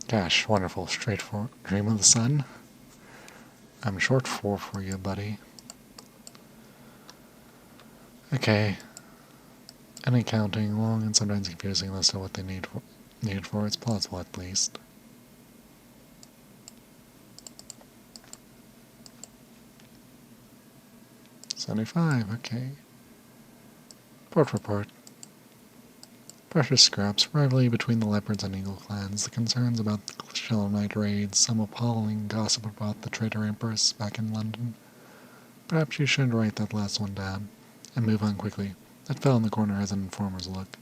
Gosh, wonderful. Straightforward. Dream of the sun? I'm short for you, buddy. Okay. Any counting, long and sometimes confusing list of what they need for it's plausible at least. $75, okay. Port report. Precious scraps, rivalry between the Leopards and Eagle clans, the concerns about the Shallow Night raids, some appalling gossip about the traitor Empress back in London. Perhaps you should write that last one down, and move on quickly. That fell in the corner has an informer's look.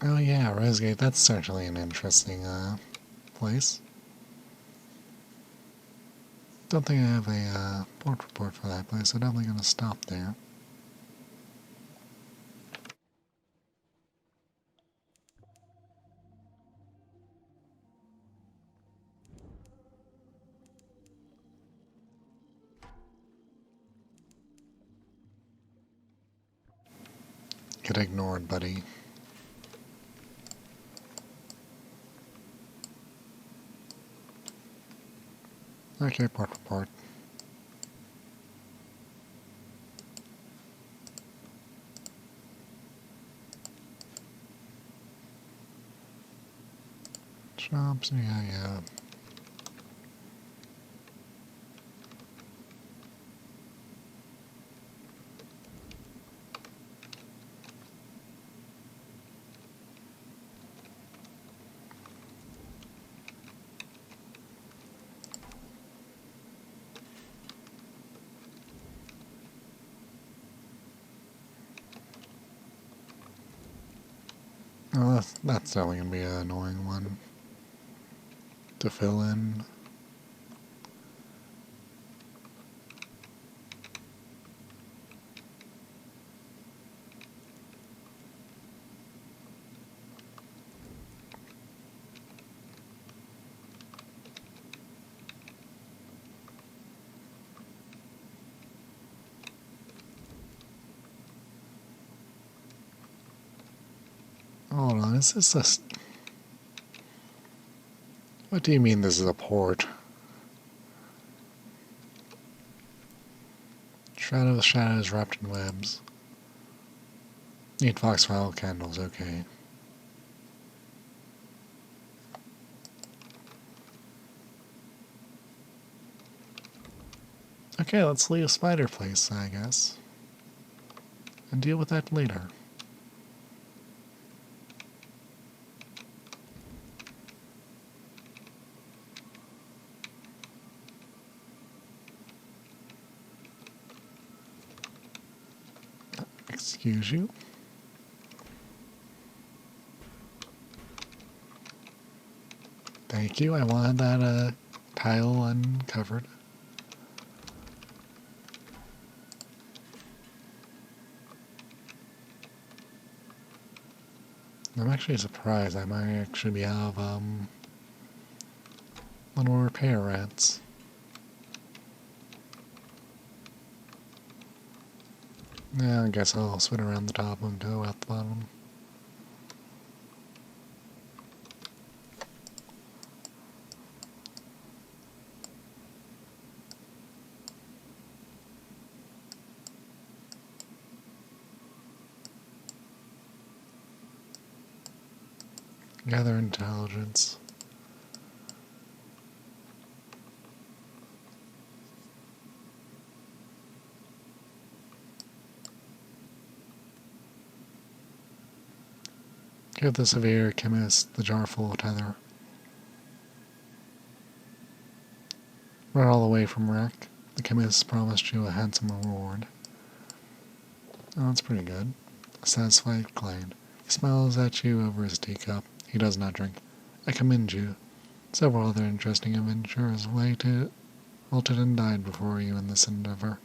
Oh yeah, Rosegate, that's certainly an interesting, place. Don't think I have a, port report for that place, so definitely gonna stop there. Get ignored, buddy. Okay, port report. Shops, yeah. Oh, that's definitely gonna be an annoying one to fill in. Hold on, is this a... What do you mean this is a port? Shadows wrapped in webs. 8 foxfile candles, okay. Okay, let's leave spider place, I guess. And deal with that later. Excuse you. Thank you, I wanted that tile uncovered. I'm actually surprised I might actually be out of little repair rats. Yeah, I guess I'll spin around the top and go out the bottom. Gather intelligence. Give the severe chemist the jar full of tether. Run all the way from wreck. The chemist promised you a handsome reward. Oh, that's pretty good. A satisfied Klein. He smiles at you over his teacup. He does not drink. I commend you. Several other interesting adventurers wilted and died before you in this endeavor.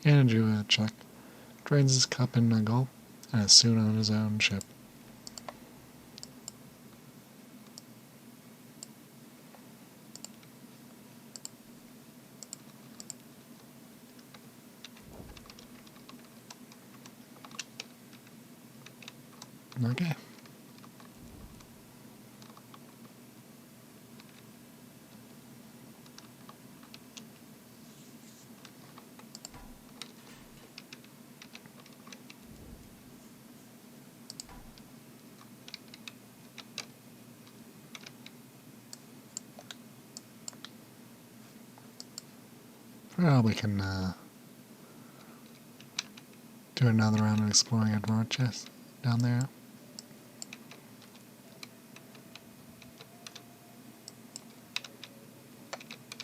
He handed you a check, drains his cup in a gulp, and is soon on his own ship. Okay. Probably can do another round of exploring at Rochester down there.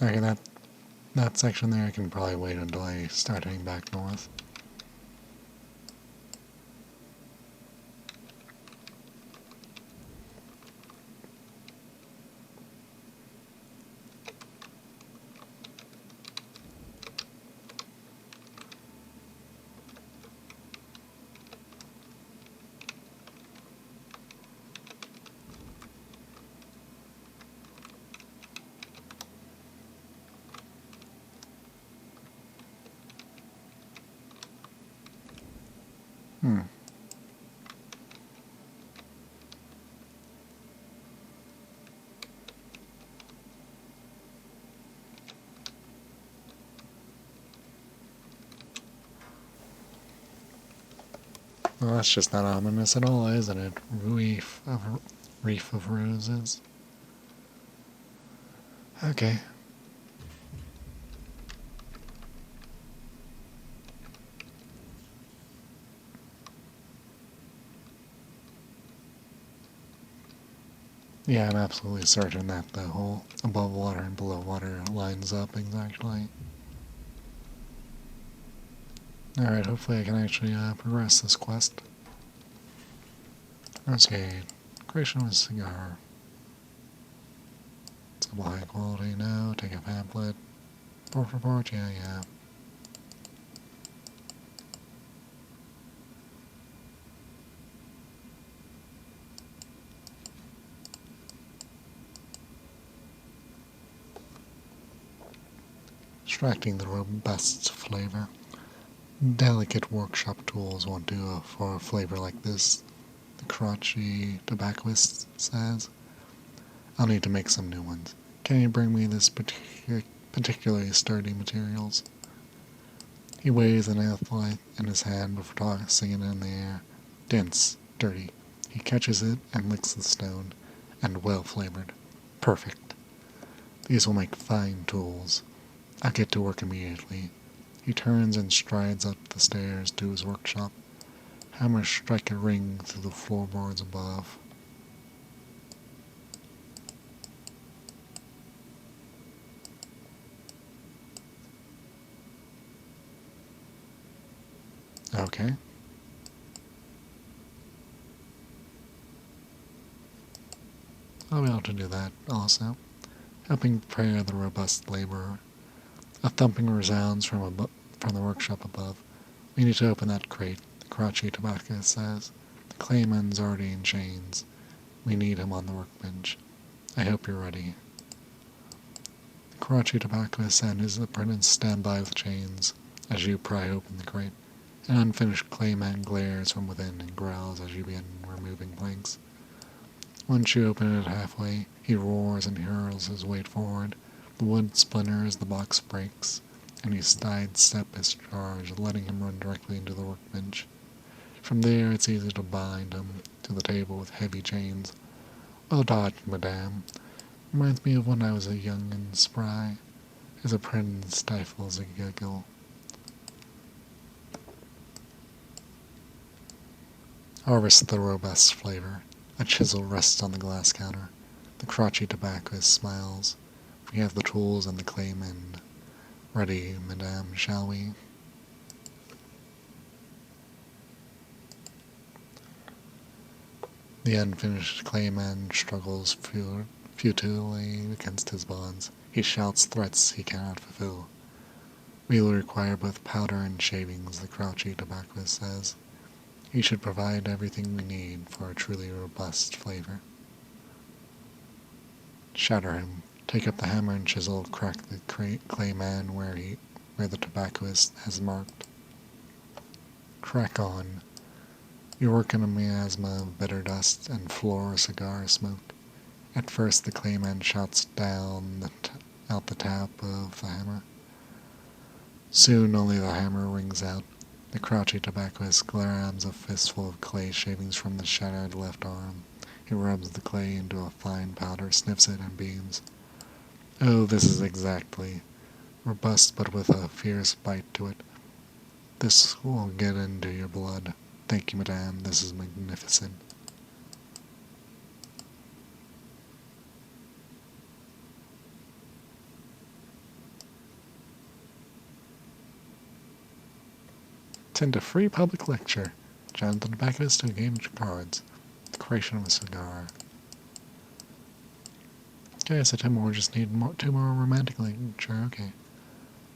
Okay, that section there I can probably wait until I start heading back north. Well, that's just not ominous at all, isn't it? Reef of roses. Okay. Yeah, I'm absolutely certain that the whole above water and below water lines up exactly. Alright, hopefully I can actually progress this quest. Okay, creation of a cigar. It's a high quality, no. Take a pamphlet. Report, yeah. Extracting the robust flavor. Delicate workshop tools won't do for a flavor like this, the crotchy tobacconist says. I'll need to make some new ones. Can you bring me this particularly sturdy materials? He weighs an athlete in his hand before tossing it in the air. dense, dirty. He catches it and licks the stone, and well flavored. Perfect. These will make fine tools. I'll get to work immediately. He turns and strides up the stairs to his workshop. Hammers strike a ring through the floorboards above. Okay. I'll be able to do that also. Helping prepare the robust laborer. A thumping resounds from the workshop above. We need to open that crate, the crotchy tobacconist says. The clayman's already in chains. We need him on the workbench. I hope you're ready. The crotchy tobacconist and his apprentice stand by with chains as you pry open the crate. An unfinished clayman glares from within and growls as you begin removing planks. Once you open it halfway, he roars and hurls his weight forward. The wood splinters, the box breaks, and you sidestep his charge, letting him run directly into the workbench. From there, it's easy to bind him to the table with heavy chains. Well dodged, madame. Reminds me of when I was a young and spry. His apprentice stifles a giggle. Harvest the robust flavor. A chisel rests on the glass counter. The crotchy tobacconist smiles. We have the tools and the clayman. Ready, madame, shall we? The unfinished clayman struggles futilely against his bonds. He shouts threats he cannot fulfill. We will require both powder and shavings, the crotchy tobacconist says. He should provide everything we need for a truly robust flavor. Shatter him. Take up the hammer and chisel, crack the clayman where the tobacconist has marked. Crack on. You work in a miasma of bitter dust and floor cigar smoke. At first the clayman shouts down out the tap of the hammer. Soon only the hammer rings out. The crotchy tobacconist grabs a fistful of clay shavings from the shattered left arm. He rubs the clay into a fine powder, sniffs it, and beams. Oh, this is exactly. Robust but with a fierce bite to it. This will get into your blood. Thank you, madame. This is magnificent. Attend a free public lecture. Challenge the tobacconist to a game of cards. The creation of a cigar. Okay, so 10 more. Just need two more romantic lecture. Okay.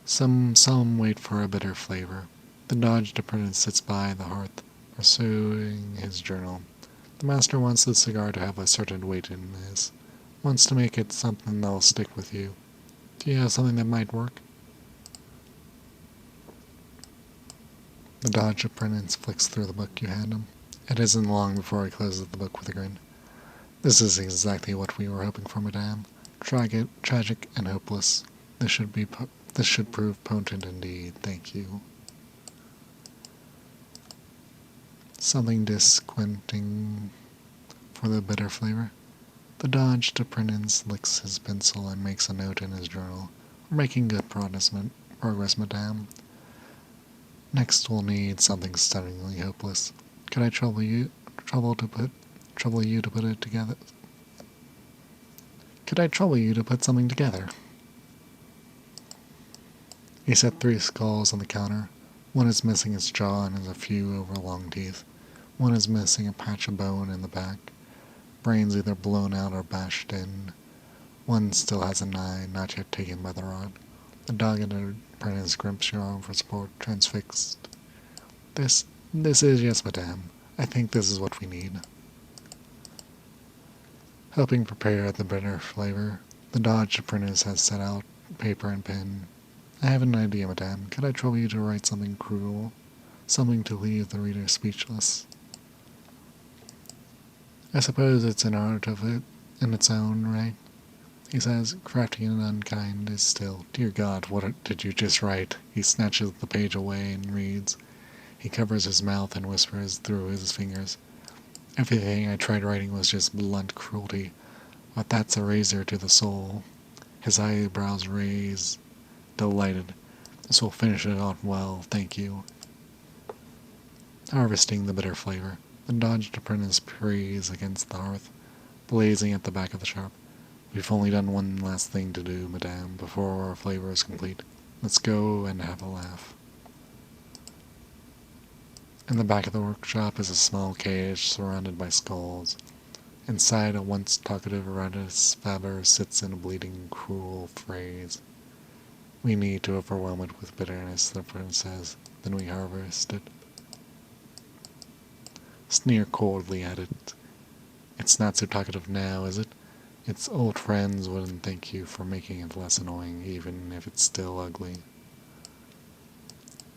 Some wait for a bitter flavor. The dodged apprentice sits by the hearth, pursuing his journal. The master wants the cigar to have a certain weight in this. Wants to make it something that'll stick with you. Do you have something that might work? The dodged apprentice flicks through the book you hand him. It isn't long before he closes the book with a grin. This is exactly what we were hoping for, madame. Tragic and hopeless. This should prove potent indeed. Thank you. Something disquenting for the bitter flavor. The dodged apprentice licks his pencil and makes a note in his journal. We're making good progress, madame. Next we'll need something stunningly hopeless. Could I trouble you to put it together? Could I trouble you to put something together? He set 3 skulls on the counter. One is missing its jaw and has a few overlong teeth. One is missing a patch of bone in the back. Brains either blown out or bashed in. One still has an eye, not yet taken by the rod. The dogged apprentice grips your arm for support, transfixed. This is, yes, madame. I think this is what we need. Helping prepare the bitter flavor, the dodged apprentice has set out paper and pen. I have an idea, madame. Could I trouble you to write something cruel? Something to leave the reader speechless? I suppose it's an art of it in its own right. He says, crafty and unkind is still. Dear God, what did you just write? He snatches the page away and reads. He covers his mouth and whispers through his fingers. Everything I tried writing was just blunt cruelty, but that's a razor to the soul. His eyebrows raise, delighted. This will finish it off well, thank you. Harvesting the bitter flavor. The dodged apprentice prays against the hearth, blazing at the back of the shop. We've only done one last thing to do, madame, before our flavor is complete. Let's go and have a laugh. In the back of the workshop is a small cage surrounded by skulls. Inside, a once talkative Radis Faber sits in a bleeding, cruel phrase. We need to overwhelm it with bitterness, the prince says. Then we harvest it. Sneer coldly at it. It's not so talkative now, is it? Its old friends wouldn't thank you for making it less annoying, even if it's still ugly.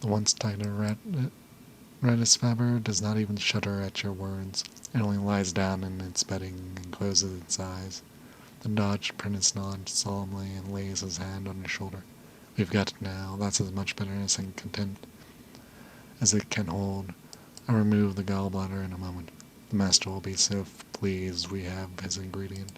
The once tighter Radis Faber does not even shudder at your words. It only lies down in its bedding and closes its eyes. The dodged apprentice nods solemnly and lays his hand on your shoulder. We've got it now. That's as much bitterness and contempt as it can hold. I'll remove the gallbladder in a moment. The master will be so pleased we have his ingredient.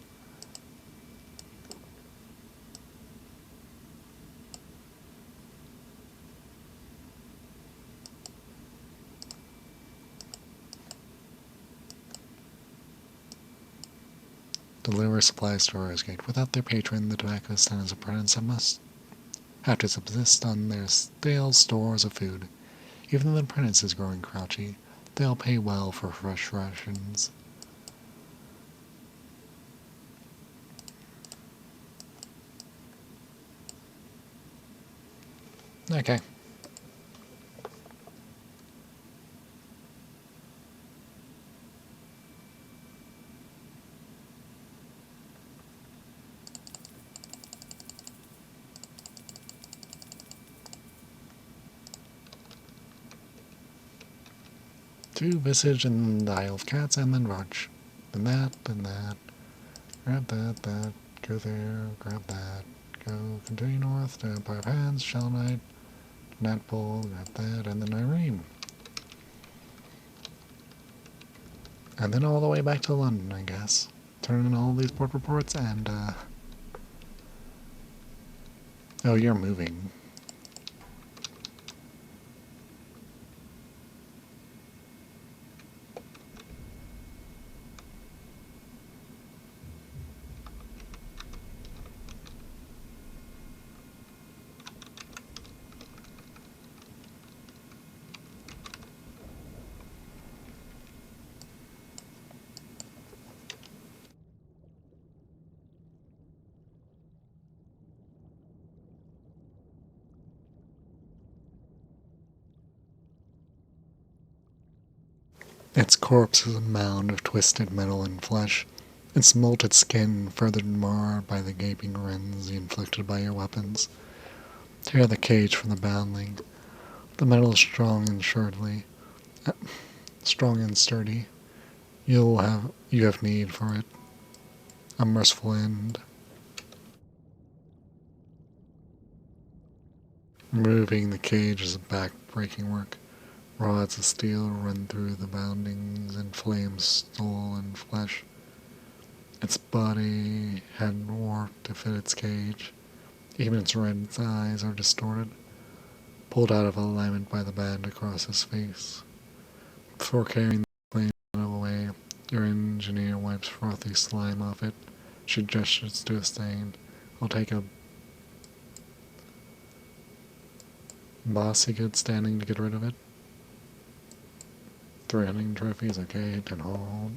Deliver supplies to Rosegate. Without their patron, the tobacconist and his apprentice must have to subsist on their stale stores of food. Even though the apprentice is growing grouchy, they'll pay well for fresh rations. Okay. To Visage and the Isle of Cats and then Rudge. Then that, grab that, go there, grab that, go, continue north, to Empire of Hands, Shell Knight, Natpole, grab that, and then Irene. And then all the way back to London, I guess. Turn in all these port reports and, oh, you're moving. Its corpse is a mound of twisted metal and flesh, its molted skin further marred by the gaping rends inflicted by your weapons. Tear the cage from the boundling. The metal is strong and sturdy. You have need for it. A merciful end. Removing the cage is back-breaking work. Rods of steel run through the boundings and flames soul and flesh. Its body had warped to fit its cage. Even its red eyes are distorted, pulled out of alignment by the band across his face. Before carrying the flame away, your engineer wipes frothy slime off it. She gestures to a stain. I'll take a bossy good standing to get rid of it. 3 hunting trophies, okay, 10 hold.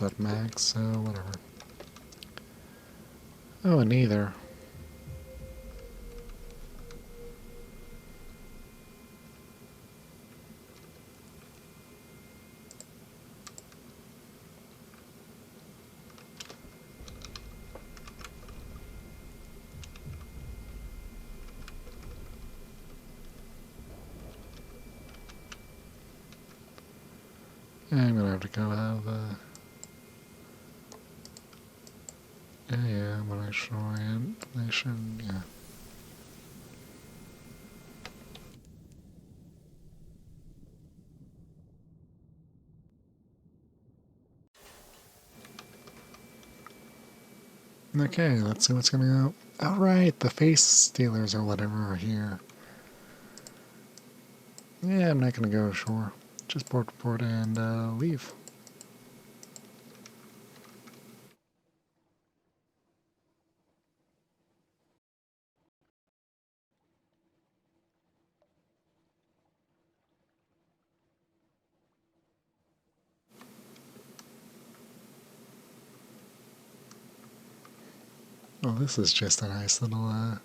That max, so whatever. Oh, and neither. I'm gonna have to go have yeah, I'm gonna show information, yeah. Okay, let's see what's coming up. Alright, the face stealers or whatever are here. Yeah, I'm not gonna go ashore. Just port and leave. Well, this is just a nice little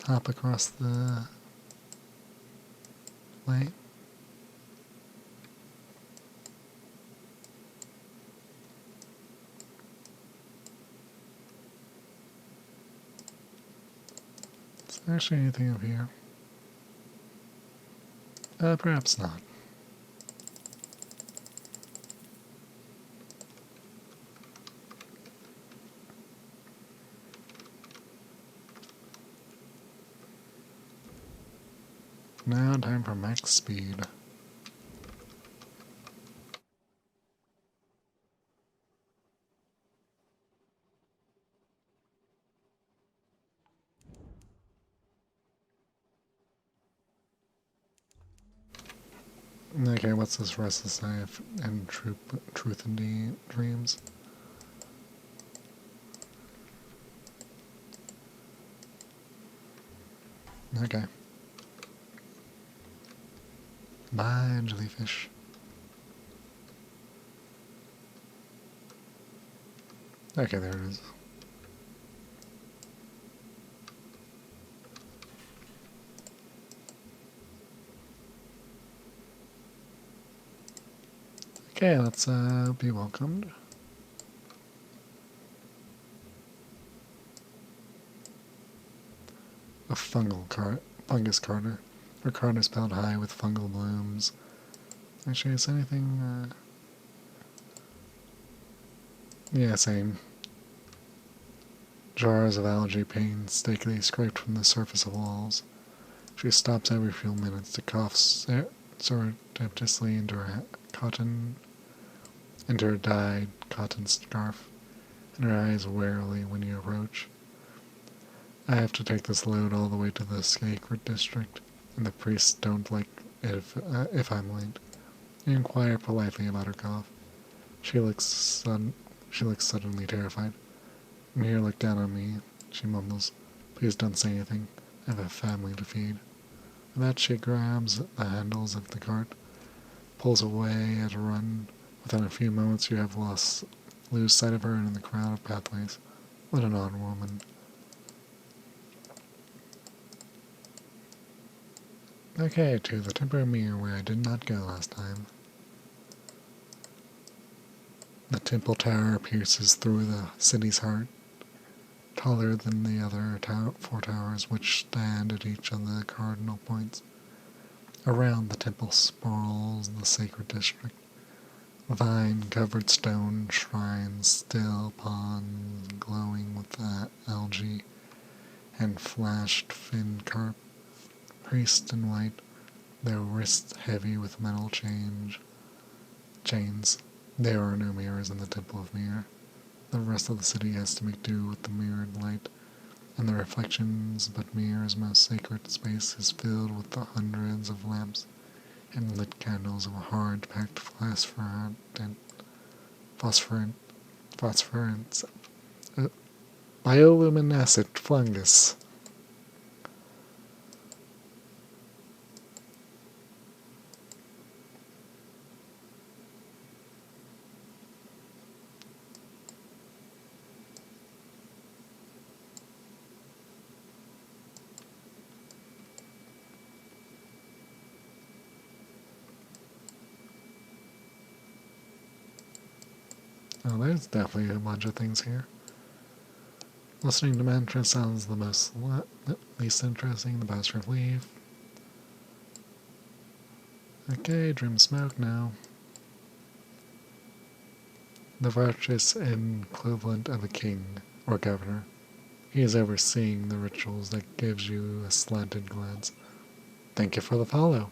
hop across the lake. Is there actually anything up here? Perhaps not. Now time for max speed. Okay, what's this restless life and truth and dreams? Okay. Bye, jellyfish. Okay, there it is. Okay, let's be welcomed. A fungus carter. Her cart is piled high with fungal blooms. Actually, is anything, yeah, same. Jars of algae painstakingly scraped from the surface of walls. She stops every few minutes to cough surreptitiously into her dyed cotton scarf, and her eyes warily when you approach. I have to take this load all the way to the sacred district, and the priests don't like it if I'm late. You inquire politely about her cough. She looks suddenly terrified. Mir, look down on me, she mumbles. Please don't say anything. I have a family to feed. With that, she grabs the handles of the cart, pulls away at a run. Within a few moments, you have lose sight of her in the crowd of pathways. What an odd woman. Okay, to the temporary mirror where I did not go last time. The temple tower pierces through the city's heart, taller than the other four towers which stand at each of the cardinal points. Around the temple sprawls the sacred district. Vine-covered stone shrines, still ponds glowing with algae, and flashed fin carp. Priests in white, their wrists heavy with metal chains. There are no mirrors in the Temple of Mir. The rest of the city has to make do with the mirrored light, and the reflections, but Mir's most sacred space is filled with the hundreds of lamps and lit candles of a hard-packed phosphorant bioluminescent fungus. Oh, there's definitely a bunch of things here. Listening to mantra sounds the least interesting. The bastard leave. Okay, dream smoke now. The virtuous equivalent of a king or governor. He is overseeing the rituals that gives you a slanted glance. Thank you for the follow.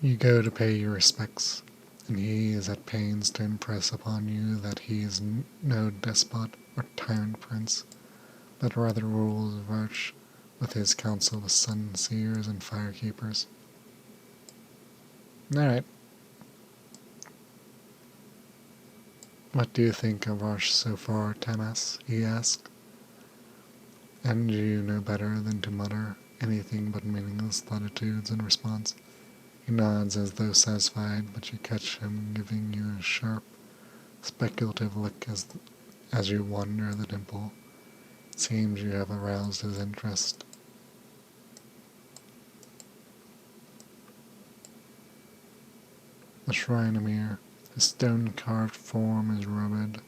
You go to pay your respects, and he is at pains to impress upon you that he is no despot or tyrant prince, but rather rules Varch with his council of sun-seers and fire-keepers. Alright. What do you think of Varch so far, Tamas? He asked. And you know better than to mutter anything but meaningless platitudes in response. He nods as though satisfied, but you catch him giving you a sharp, speculative look as you wander the temple. It seems you have aroused his interest. The shrine Amir. His stone-carved form is rubbed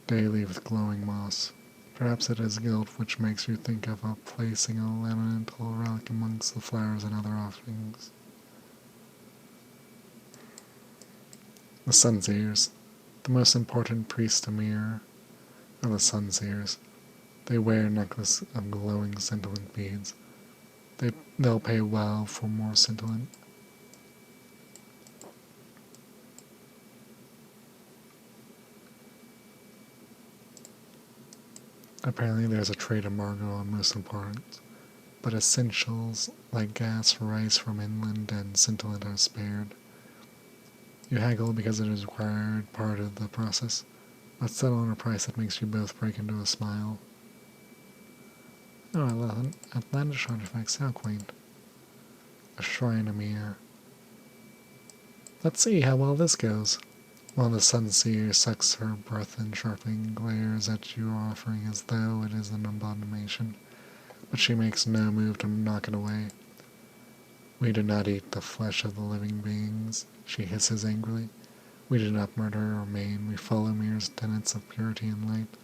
daily with glowing moss. Perhaps it is guilt which makes you think of placing a elemental relic amongst the flowers and other offerings. The Sunseers. The most important priests Amir are the Sunseers. They wear a necklace of glowing scintillant beads. They'll pay well for more scintillant. Apparently there's a trade embargo on most imports, but essentials like gas, rice from inland, and scintillant are spared. You haggle because it is required part of the process. Let's settle on a price that makes you both break into a smile. Oh, I love outlandish artifacts, how quaint. A shrine Amir. Let's see how well this goes. While the Sunseer sucks her breath and sharply glares at your offering as though it is an abomination, but she makes no move to knock it away. We do not eat the flesh of the living beings, she hisses angrily. We do not murder or maim, we follow Mir's tenets of purity and light.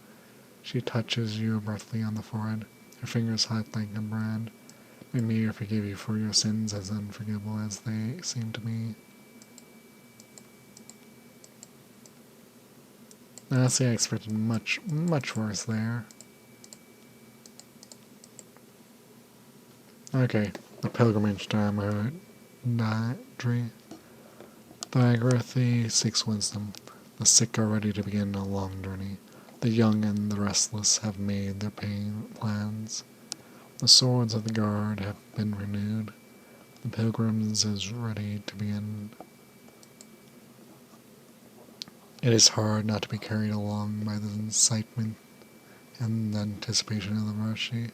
She touches you abruptly on the forehead, her fingers hot like a brand. May Mir forgive you for your sins as unforgivable as they seem to me. Honestly, I expected much, much worse there. Okay, the pilgrimage to Amadri. Diagrathi seeks wisdom. The sick are ready to begin a long journey. The young and the restless have made their plans. The swords of the guard have been renewed. The pilgrims is ready to begin. It is hard not to be carried along by the excitement and the anticipation of the Rashi.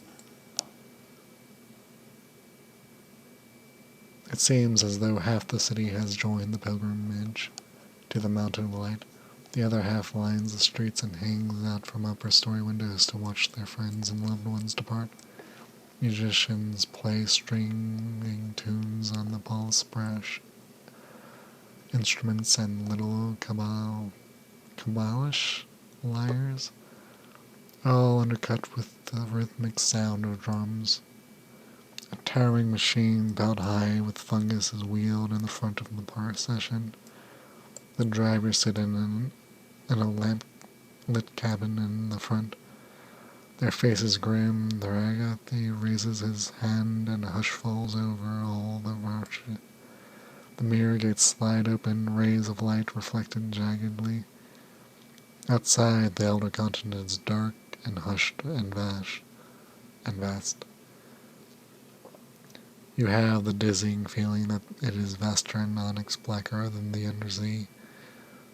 It seems as though half the city has joined the pilgrimage to the Mountain of Light. The other half lines the streets and hangs out from upper story windows to watch their friends and loved ones depart. Musicians play stringing tunes on the pulse brash instruments and little Kabbalish lyres, all undercut with the rhythmic sound of drums. A towering machine belt high with fungus is wheeled in the front of the procession. The drivers sit in a lamp-lit cabin in the front. Their faces grim. The Ragathi raises his hand and a hush falls over all the marches. The mirror gates slide open, rays of light reflected jaggedly. Outside, the elder continent is dark and hushed and vast. You have the dizzying feeling that it is vaster and onyx blacker than the undersea.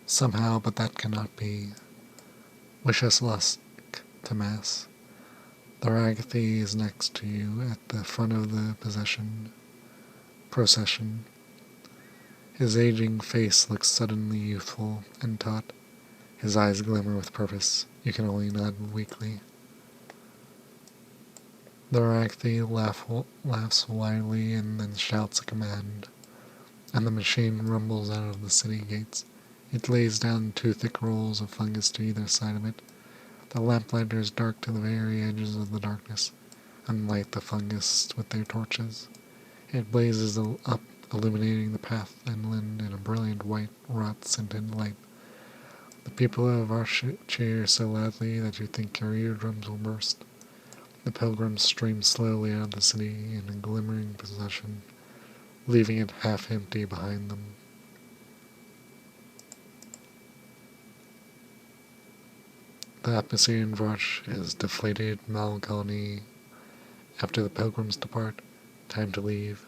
Somehow, but that cannot be. Wish us luck, Tamas. The Ragathi is next to you at the front of the procession. His aging face looks suddenly youthful and taut. His eyes glimmer with purpose. You can only nod weakly. The Ragathi laughs wildly and then shouts a command, and the machine rumbles out of the city gates. It lays down 2 thick rolls of fungus to either side of it. The lamplighters dark to the very edges of the darkness, and light the fungus with their torches. It blazes up, illuminating the path inland in a brilliant white, rot-scented light. The people of our cheer so loudly that you think your eardrums will burst. The pilgrims stream slowly out of the city in a glimmering procession, leaving it half empty behind them. The atmosphere rush is deflated melancholy. After the pilgrims depart, time to leave.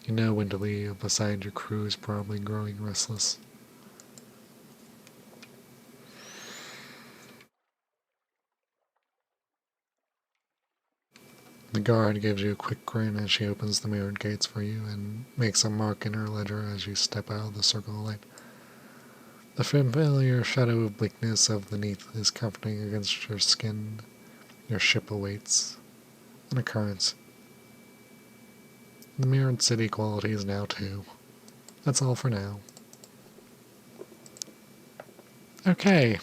You know when to leave, beside your crew is probably growing restless. The guard gives you a quick grin as she opens the mirrored gates for you and makes a mark in her ledger as you step out of the circle of light. The familiar shadow of bleakness of the neath is comforting against your skin. Your ship awaits an occurrence. The mirrored city quality is now 2. That's all for now. Okay.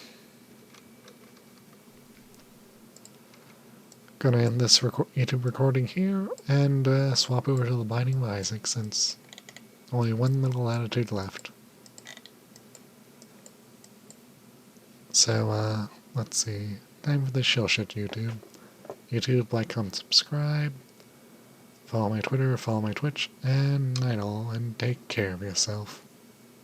Gonna end this YouTube recording here and swap over to the Binding of Isaac since only one little latitude left. So, let's see. Time for the shill shit, YouTube. YouTube, like, comment, subscribe. Follow my Twitter, follow my Twitch, and night all, and take care of yourself.